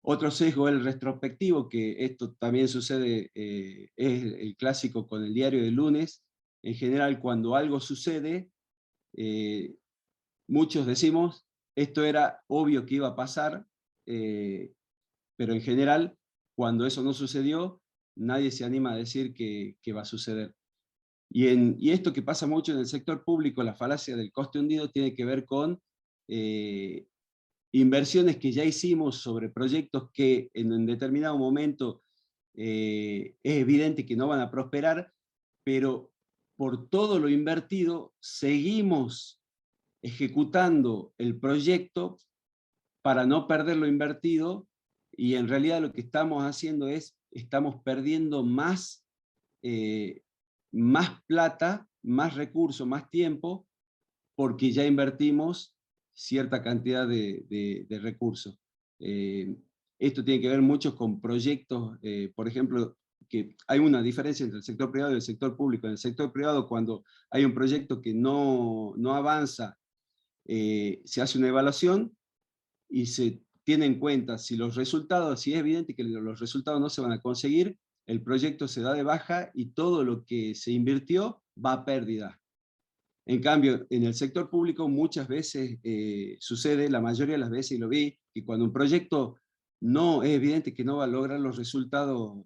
Otro sesgo es el retrospectivo, que esto también sucede, es el clásico con el diario del lunes. En general, cuando algo sucede, muchos decimos, esto era obvio que iba a pasar, pero en general, cuando eso no sucedió, nadie se anima a decir que va a suceder. Y esto que pasa mucho en el sector público, la falacia del coste hundido, tiene que ver con inversiones que ya hicimos sobre proyectos que en un determinado momento es evidente que no van a prosperar, pero por todo lo invertido seguimos ejecutando el proyecto para no perder lo invertido, y en realidad lo que estamos haciendo es, estamos perdiendo más plata, más recursos, más tiempo, porque ya invertimos cierta cantidad de recursos. Esto tiene que ver mucho con proyectos, por ejemplo, que hay una diferencia entre el sector privado y el sector público. En el sector privado, cuando hay un proyecto que no avanza se hace una evaluación y se tiene en cuenta si los resultados, si es evidente que los resultados no se van a conseguir, el proyecto se da de baja y todo lo que se invirtió va a pérdida. En cambio, en el sector público muchas veces sucede, la mayoría de las veces, y lo vi, que cuando un proyecto no es evidente que no va a lograr los resultados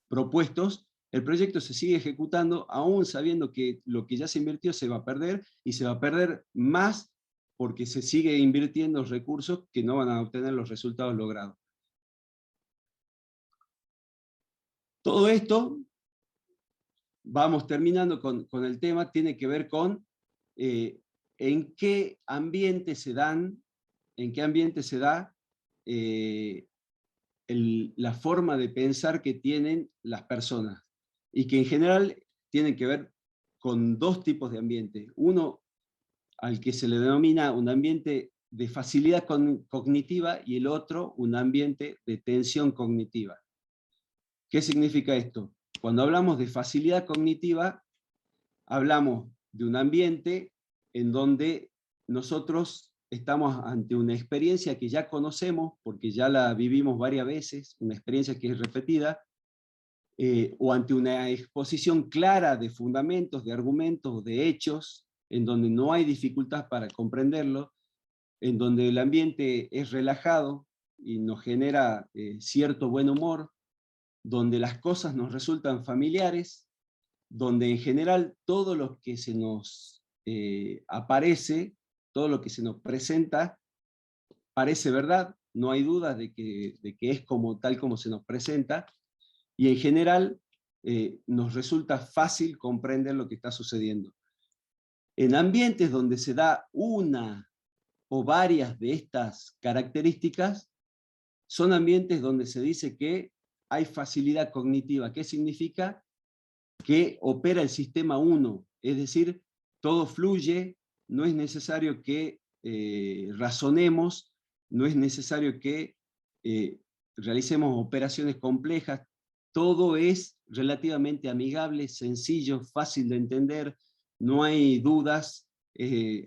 propuestos, el proyecto se sigue ejecutando aún sabiendo que lo que ya se invirtió se va a perder, y se va a perder más porque se sigue invirtiendo recursos que no van a obtener los resultados logrados. Todo esto, vamos terminando con el tema, tiene que ver con en qué ambiente se da la forma de pensar que tienen las personas, y que en general tienen que ver con dos tipos de ambiente. Uno al que se le denomina un ambiente de facilidad cognitiva, y el otro un ambiente de tensión cognitiva. ¿Qué significa esto? Cuando hablamos de facilidad cognitiva, hablamos de un ambiente en donde nosotros estamos ante una experiencia que ya conocemos, porque ya la vivimos varias veces, una experiencia que es repetida, o ante una exposición clara de fundamentos, de argumentos, de hechos, en donde no hay dificultad para comprenderlo, en donde el ambiente es relajado y nos genera cierto buen humor, donde las cosas nos resultan familiares, donde en general todo lo que se nos aparece, todo lo que se nos presenta, parece verdad, no hay duda de que es como tal como se nos presenta, y en general nos resulta fácil comprender lo que está sucediendo. En ambientes donde se da una o varias de estas características, son ambientes donde se dice que hay facilidad cognitiva. ¿Qué significa? Que opera el sistema 1, es decir, todo fluye, no es necesario que razonemos, no es necesario que realicemos operaciones complejas, todo es relativamente amigable, sencillo, fácil de entender, no hay dudas,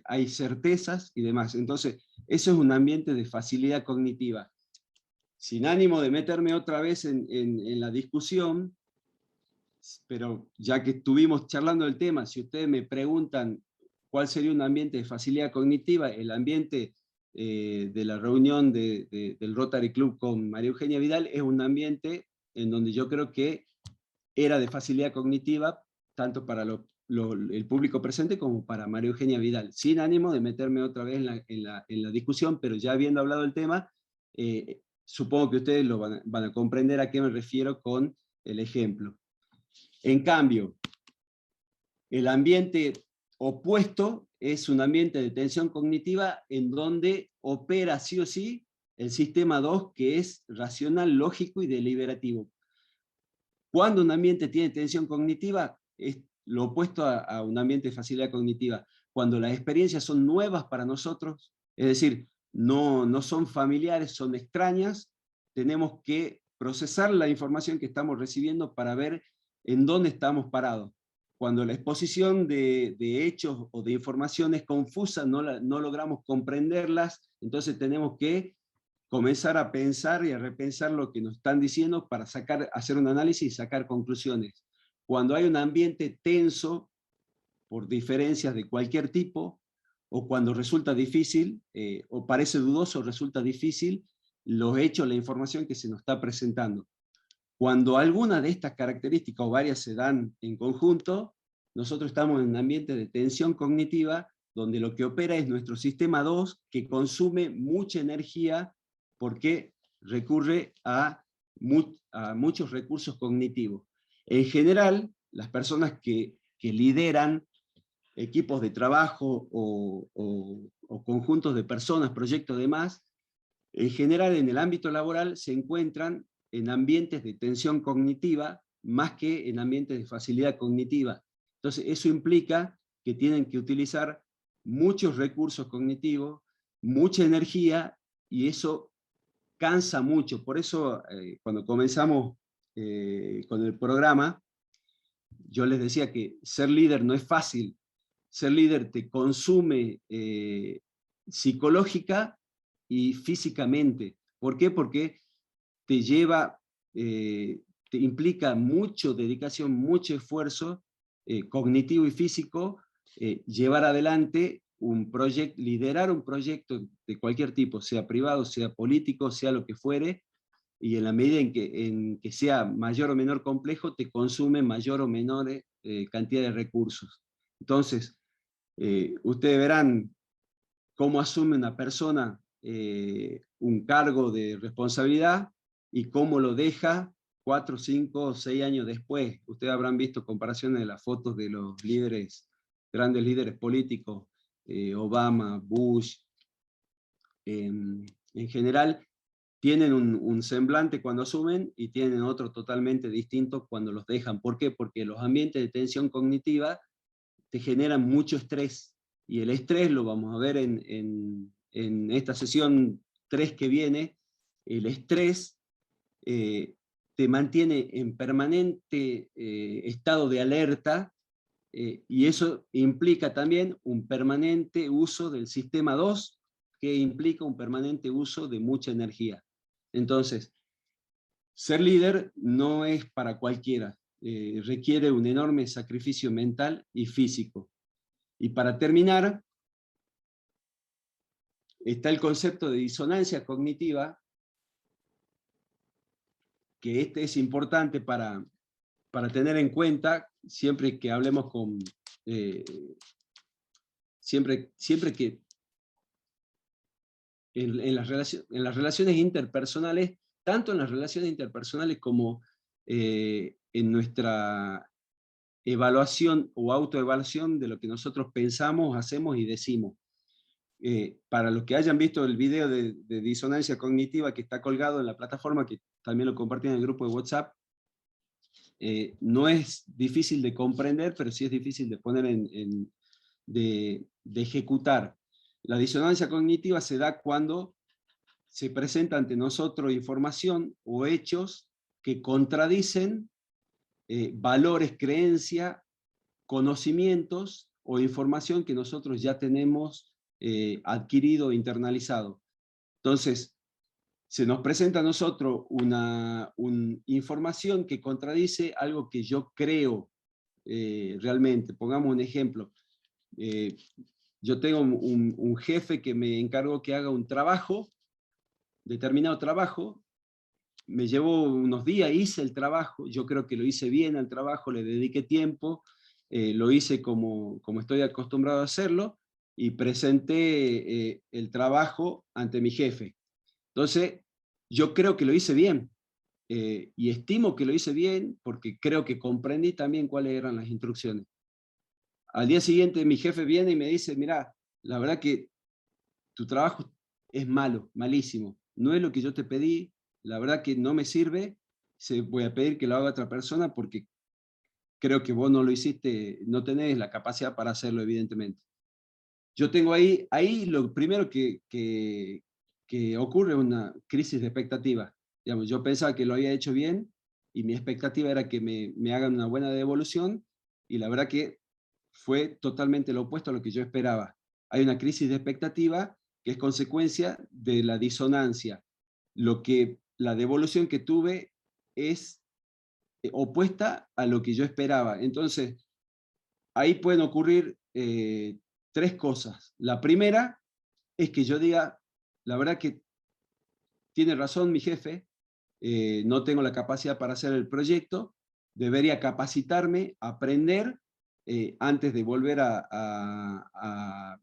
hay certezas y demás. Entonces, eso es un ambiente de facilidad cognitiva. Sin ánimo de meterme otra vez en la discusión, pero ya que estuvimos charlando del tema, si ustedes me preguntan cuál sería un ambiente de facilidad cognitiva, el ambiente de la reunión del Rotary Club con María Eugenia Vidal es un ambiente en donde yo creo que era de facilidad cognitiva, tanto para el público presente como para María Eugenia Vidal, sin ánimo de meterme otra vez en la discusión, pero ya habiendo hablado del tema, supongo que ustedes lo van a comprender a qué me refiero con el ejemplo. En cambio, el ambiente opuesto es un ambiente de tensión cognitiva en donde opera sí o sí el sistema 2, que es racional, lógico y deliberativo. Cuando un ambiente tiene tensión cognitiva, es lo opuesto a un ambiente de facilidad cognitiva. Cuando las experiencias son nuevas para nosotros, es decir, no son familiares, son extrañas, tenemos que procesar la información que estamos recibiendo para ver en dónde estamos parados. Cuando la exposición de hechos o de información es confusa, no logramos comprenderlas, entonces tenemos que comenzar a pensar y a repensar lo que nos están diciendo para hacer un análisis y sacar conclusiones. Cuando hay un ambiente tenso, por diferencias de cualquier tipo, o cuando resulta difícil, o parece dudoso, resulta difícil, los hechos, la información que se nos está presentando. Cuando alguna de estas características o varias se dan en conjunto, nosotros estamos en un ambiente de tensión cognitiva, donde lo que opera es nuestro sistema 2, que consume mucha energía porque recurre a muchos recursos cognitivos. En general, las personas que lideran equipos de trabajo o conjuntos de personas, proyectos y demás, en general en el ámbito laboral se encuentran en ambientes de tensión cognitiva más que en ambientes de facilidad cognitiva. Entonces eso implica que tienen que utilizar muchos recursos cognitivos, mucha energía, y eso cansa mucho. Por eso cuando comenzamos con el programa, yo les decía que ser líder no es fácil, ser líder te consume psicológica y físicamente. ¿Por qué? Porque te lleva, te implica mucha dedicación, mucho esfuerzo cognitivo y físico, llevar adelante un proyecto, liderar un proyecto de cualquier tipo, sea privado, sea político, sea lo que fuere, y en la medida en que sea mayor o menor complejo, te consume mayor o menor cantidad de recursos. Entonces, ustedes verán cómo asume una persona un cargo de responsabilidad y cómo lo deja 4, 5, 6 años después. Ustedes habrán visto comparaciones de las fotos de los líderes, grandes líderes políticos, Obama, Bush, en general, tienen un semblante cuando asumen y tienen otro totalmente distinto cuando los dejan. ¿Por qué? Porque los ambientes de tensión cognitiva te generan mucho estrés, y el estrés lo vamos a ver en esta sesión 3 que viene. El estrés te mantiene en permanente estado de alerta, y eso implica también un permanente uso del sistema 2, que implica un permanente uso de mucha energía. Entonces, ser líder no es para cualquiera, requiere un enorme sacrificio mental y físico. Y para terminar, está el concepto de disonancia cognitiva, que este es importante para tener en cuenta siempre que hablemos con... siempre que en las relaciones interpersonales, tanto en las relaciones interpersonales como en nuestra evaluación o autoevaluación de lo que nosotros pensamos, hacemos y decimos. Para los que hayan visto el video de disonancia cognitiva que está colgado en la plataforma, que también lo compartí en el grupo de WhatsApp, no es difícil de comprender, pero sí es difícil de poner de ejecutar. La disonancia cognitiva se da cuando se presenta ante nosotros información o hechos que contradicen valores, creencias, conocimientos o información que nosotros ya tenemos adquirido, internalizado. Entonces, se nos presenta a nosotros una información que contradice algo que yo creo realmente. Pongamos un ejemplo. Yo tengo un jefe que me encargó que haga un trabajo, determinado trabajo, me llevó unos días, hice el trabajo, yo creo que lo hice bien al trabajo, le dediqué tiempo, lo hice como estoy acostumbrado a hacerlo, y presenté el trabajo ante mi jefe. Entonces, yo creo que lo hice bien, y estimo que lo hice bien porque creo que comprendí también cuáles eran las instrucciones. Al día siguiente mi jefe viene y me dice, mira, la verdad que tu trabajo es malo, malísimo, no es lo que yo te pedí, la verdad que no me sirve, voy a pedir que lo haga otra persona porque creo que vos no lo hiciste, no tenés la capacidad para hacerlo, evidentemente. Yo tengo ahí lo primero que ocurre es una crisis de expectativa. Digamos, yo pensaba que lo había hecho bien y mi expectativa era que me hagan una buena devolución, y la verdad que fue totalmente lo opuesto a lo que yo esperaba. Hay una crisis de expectativa que es consecuencia de la disonancia. La devolución que tuve es opuesta a lo que yo esperaba. Entonces, ahí pueden ocurrir 3 cosas. La primera es que yo diga, la verdad que tiene razón mi jefe, no tengo la capacidad para hacer el proyecto, debería capacitarme, aprender, antes de volver a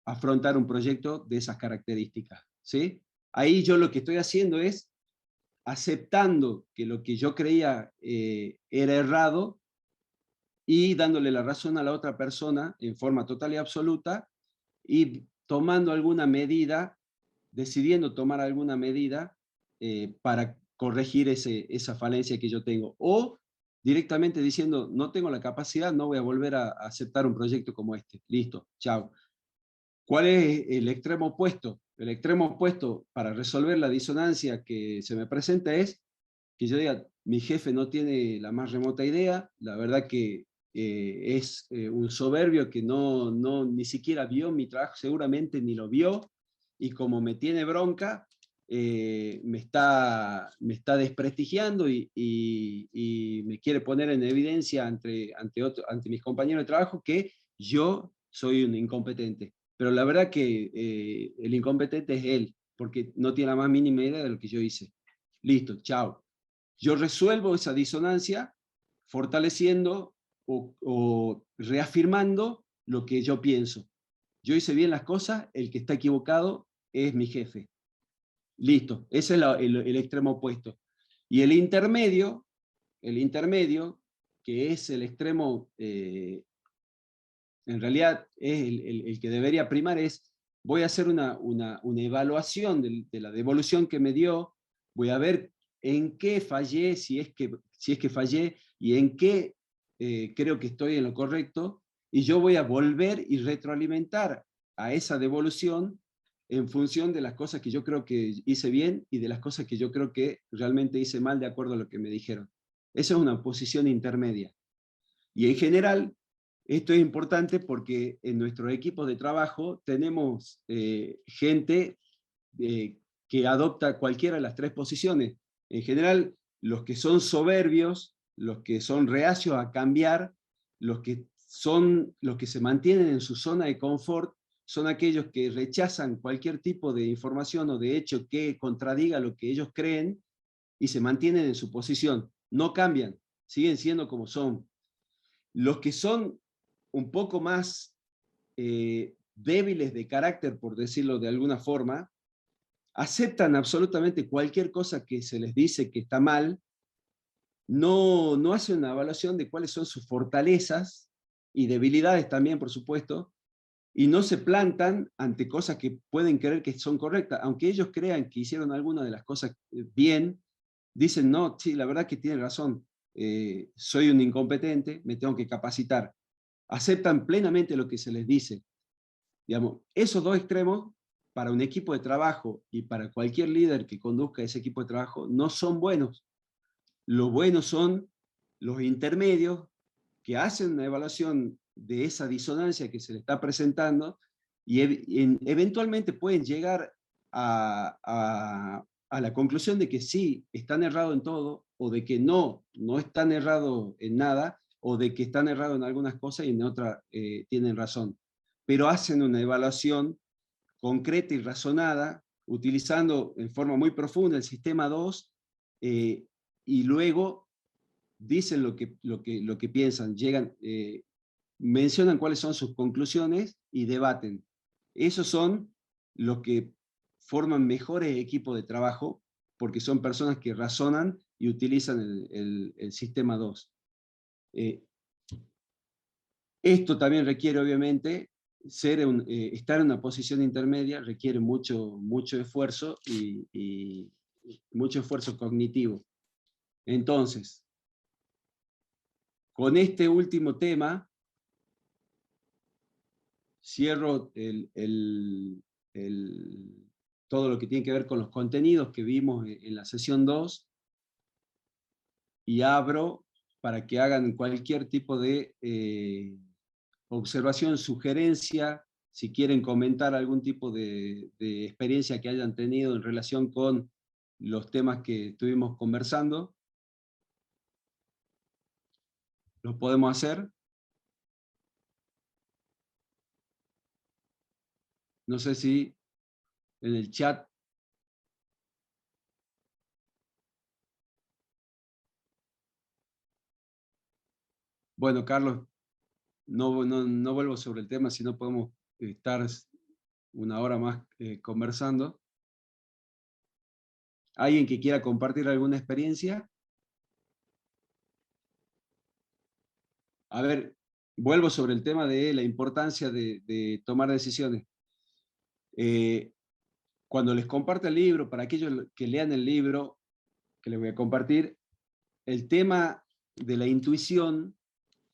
afrontar un proyecto de esas características, ¿sí? Ahí yo lo que estoy haciendo es aceptando que lo que yo creía era errado, y dándole la razón a la otra persona en forma total y absoluta, y tomando alguna medida, decidiendo tomar alguna medida para corregir esa falencia que yo tengo. O directamente diciendo, no tengo la capacidad, no voy a volver a aceptar un proyecto como este. Listo, chao. ¿Cuál es el extremo opuesto? El extremo opuesto para resolver la disonancia que se me presenta es que yo diga, mi jefe no tiene la más remota idea, la verdad que es un soberbio que ni siquiera vio mi trabajo, seguramente ni lo vio, y como me tiene bronca, me está desprestigiando y me quiere poner en evidencia ante mis compañeros de trabajo que yo soy un incompetente. Pero la verdad que el incompetente es él, porque no tiene la más mínima idea de lo que yo hice. Listo, chao. Yo resuelvo esa disonancia fortaleciendo o reafirmando lo que yo pienso. Yo hice bien las cosas, el que está equivocado es mi jefe. Listo, ese es el extremo opuesto. Y el intermedio, que es el extremo, en realidad es el que debería primar, es voy a hacer una evaluación de la devolución que me dio, voy a ver en qué fallé, si es que fallé, y en qué creo que estoy en lo correcto, y yo voy a volver y retroalimentar a esa devolución en función de las cosas que yo creo que hice bien y de las cosas que yo creo que realmente hice mal de acuerdo a lo que me dijeron. Esa es una posición intermedia. Y en general, esto es importante porque en nuestros equipos de trabajo tenemos gente que adopta cualquiera de las tres posiciones. En general, los que son soberbios, los que son reacios a cambiar, los que se mantienen en su zona de confort, son aquellos que rechazan cualquier tipo de información o de hecho que contradiga lo que ellos creen y se mantienen en su posición. No cambian, siguen siendo como son. Los que son un poco más débiles de carácter, por decirlo de alguna forma, aceptan absolutamente cualquier cosa que se les dice que está mal, no hacen una evaluación de cuáles son sus fortalezas y debilidades también, por supuesto, y no se plantan ante cosas que pueden creer que son correctas. Aunque ellos crean que hicieron alguna de las cosas bien, dicen, no, sí, la verdad que tienen razón, soy un incompetente, me tengo que capacitar. Aceptan plenamente lo que se les dice. Digamos, esos dos extremos, para un equipo de trabajo y para cualquier líder que conduzca ese equipo de trabajo, no son buenos. Los buenos son los intermedios que hacen una evaluación de esa disonancia que se le está presentando y eventualmente pueden llegar a la conclusión de que sí, están errados en todo, o de que no están errados en nada, o de que están errados en algunas cosas y en otras tienen razón. Pero hacen una evaluación concreta y razonada, utilizando en forma muy profunda el sistema 2, y luego dicen lo que piensan, mencionan cuáles son sus conclusiones y debaten. Esos son los que forman mejores equipos de trabajo, porque son personas que razonan y utilizan el sistema 2. Esto también requiere, obviamente, estar en una posición intermedia, requiere mucho esfuerzo y mucho esfuerzo cognitivo. Entonces, con este último tema, cierro todo lo que tiene que ver con los contenidos que vimos en la sesión 2 y abro para que hagan cualquier tipo de observación, sugerencia, si quieren comentar algún tipo de experiencia que hayan tenido en relación con los temas que estuvimos conversando. ¿Lo podemos hacer? No sé si en el chat. Bueno, Carlos, no vuelvo sobre el tema, si no podemos estar una hora más conversando. ¿Alguien que quiera compartir alguna experiencia? A ver, vuelvo sobre el tema de la importancia de tomar decisiones. Cuando les comparto el libro, para aquellos que lean el libro que les voy a compartir, el tema de la intuición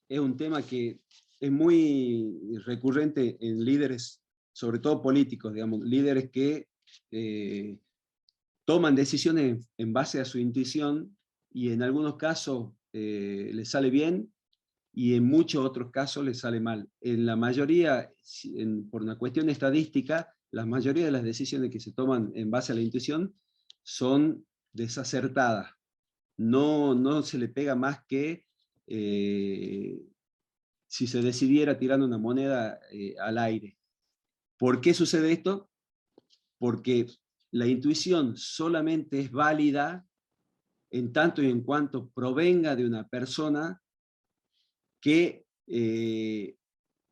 es un tema que es muy recurrente en líderes, sobre todo políticos, digamos, líderes que toman decisiones en base a su intuición y en algunos casos les sale bien y en muchos otros casos le sale mal. En la mayoría, por una cuestión estadística, la mayoría de las decisiones que se toman en base a la intuición son desacertadas. No se le pega más que si se decidiera tirando una moneda al aire. ¿Por qué sucede esto? Porque la intuición solamente es válida en tanto y en cuanto provenga de una persona que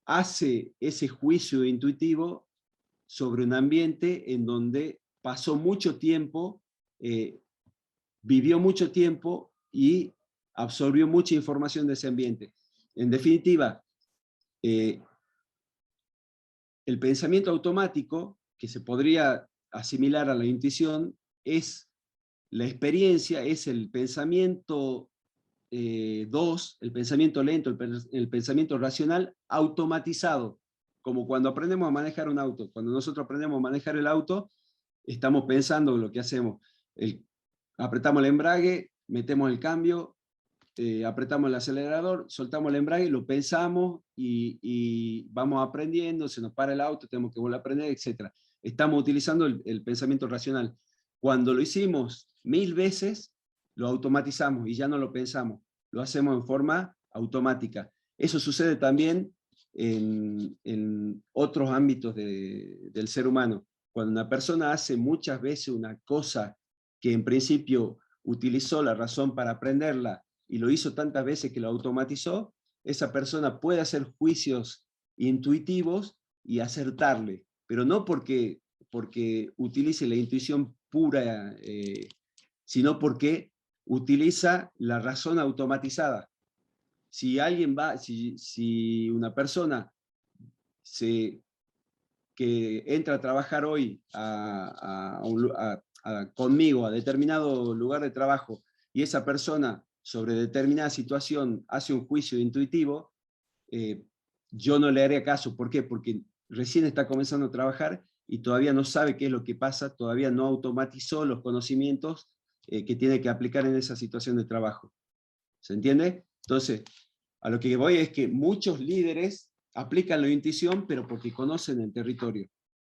hace ese juicio intuitivo sobre un ambiente en donde pasó mucho tiempo, vivió mucho tiempo y absorbió mucha información de ese ambiente. En definitiva, el pensamiento automático, que se podría asimilar a la intuición, es la experiencia, es el pensamiento 2, el pensamiento lento, el pensamiento racional automatizado, como cuando aprendemos a manejar un auto. Cuando nosotros aprendemos a manejar el auto, estamos pensando lo que hacemos. Apretamos el embrague, metemos el cambio, apretamos el acelerador, soltamos el embrague, lo pensamos y vamos aprendiendo, se nos para el auto, tenemos que volver a aprender, etc. Estamos utilizando el pensamiento racional. Cuando lo hicimos 1000 veces, lo automatizamos y ya no lo pensamos, lo hacemos en forma automática. Eso sucede también en otros ámbitos del ser humano. Cuando una persona hace muchas veces una cosa que en principio utilizó la razón para aprenderla y lo hizo tantas veces que lo automatizó, esa persona puede hacer juicios intuitivos y acertarle, pero no porque utilice la intuición pura, sino porque utiliza la razón automatizada. Si una persona que entra a trabajar hoy conmigo a determinado lugar de trabajo y esa persona sobre determinada situación hace un juicio intuitivo, yo no le haré caso. ¿Por qué? Porque recién está comenzando a trabajar y todavía no sabe qué es lo que pasa, todavía no automatizó los conocimientos que tiene que aplicar en esa situación de trabajo. ¿Se entiende? Entonces, a lo que voy es que muchos líderes aplican la intuición, pero porque conocen el territorio.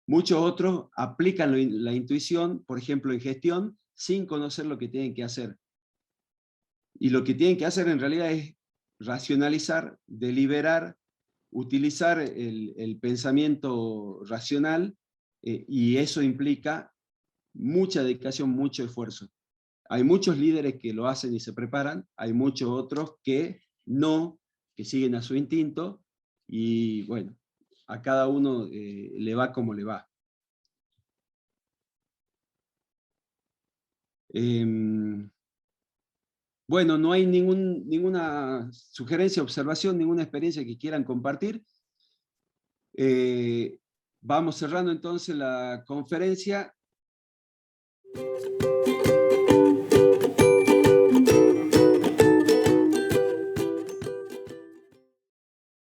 Muchos otros aplican la intuición, por ejemplo, en gestión, sin conocer lo que tienen que hacer. Y lo que tienen que hacer en realidad es racionalizar, deliberar, utilizar el pensamiento racional, y eso implica mucha dedicación, mucho esfuerzo. Hay muchos líderes que lo hacen y se preparan, hay muchos otros que no, que siguen a su instinto, y bueno, a cada uno le va como le va. Bueno, no hay ninguna sugerencia, observación, ninguna experiencia que quieran compartir. Vamos cerrando entonces la conferencia.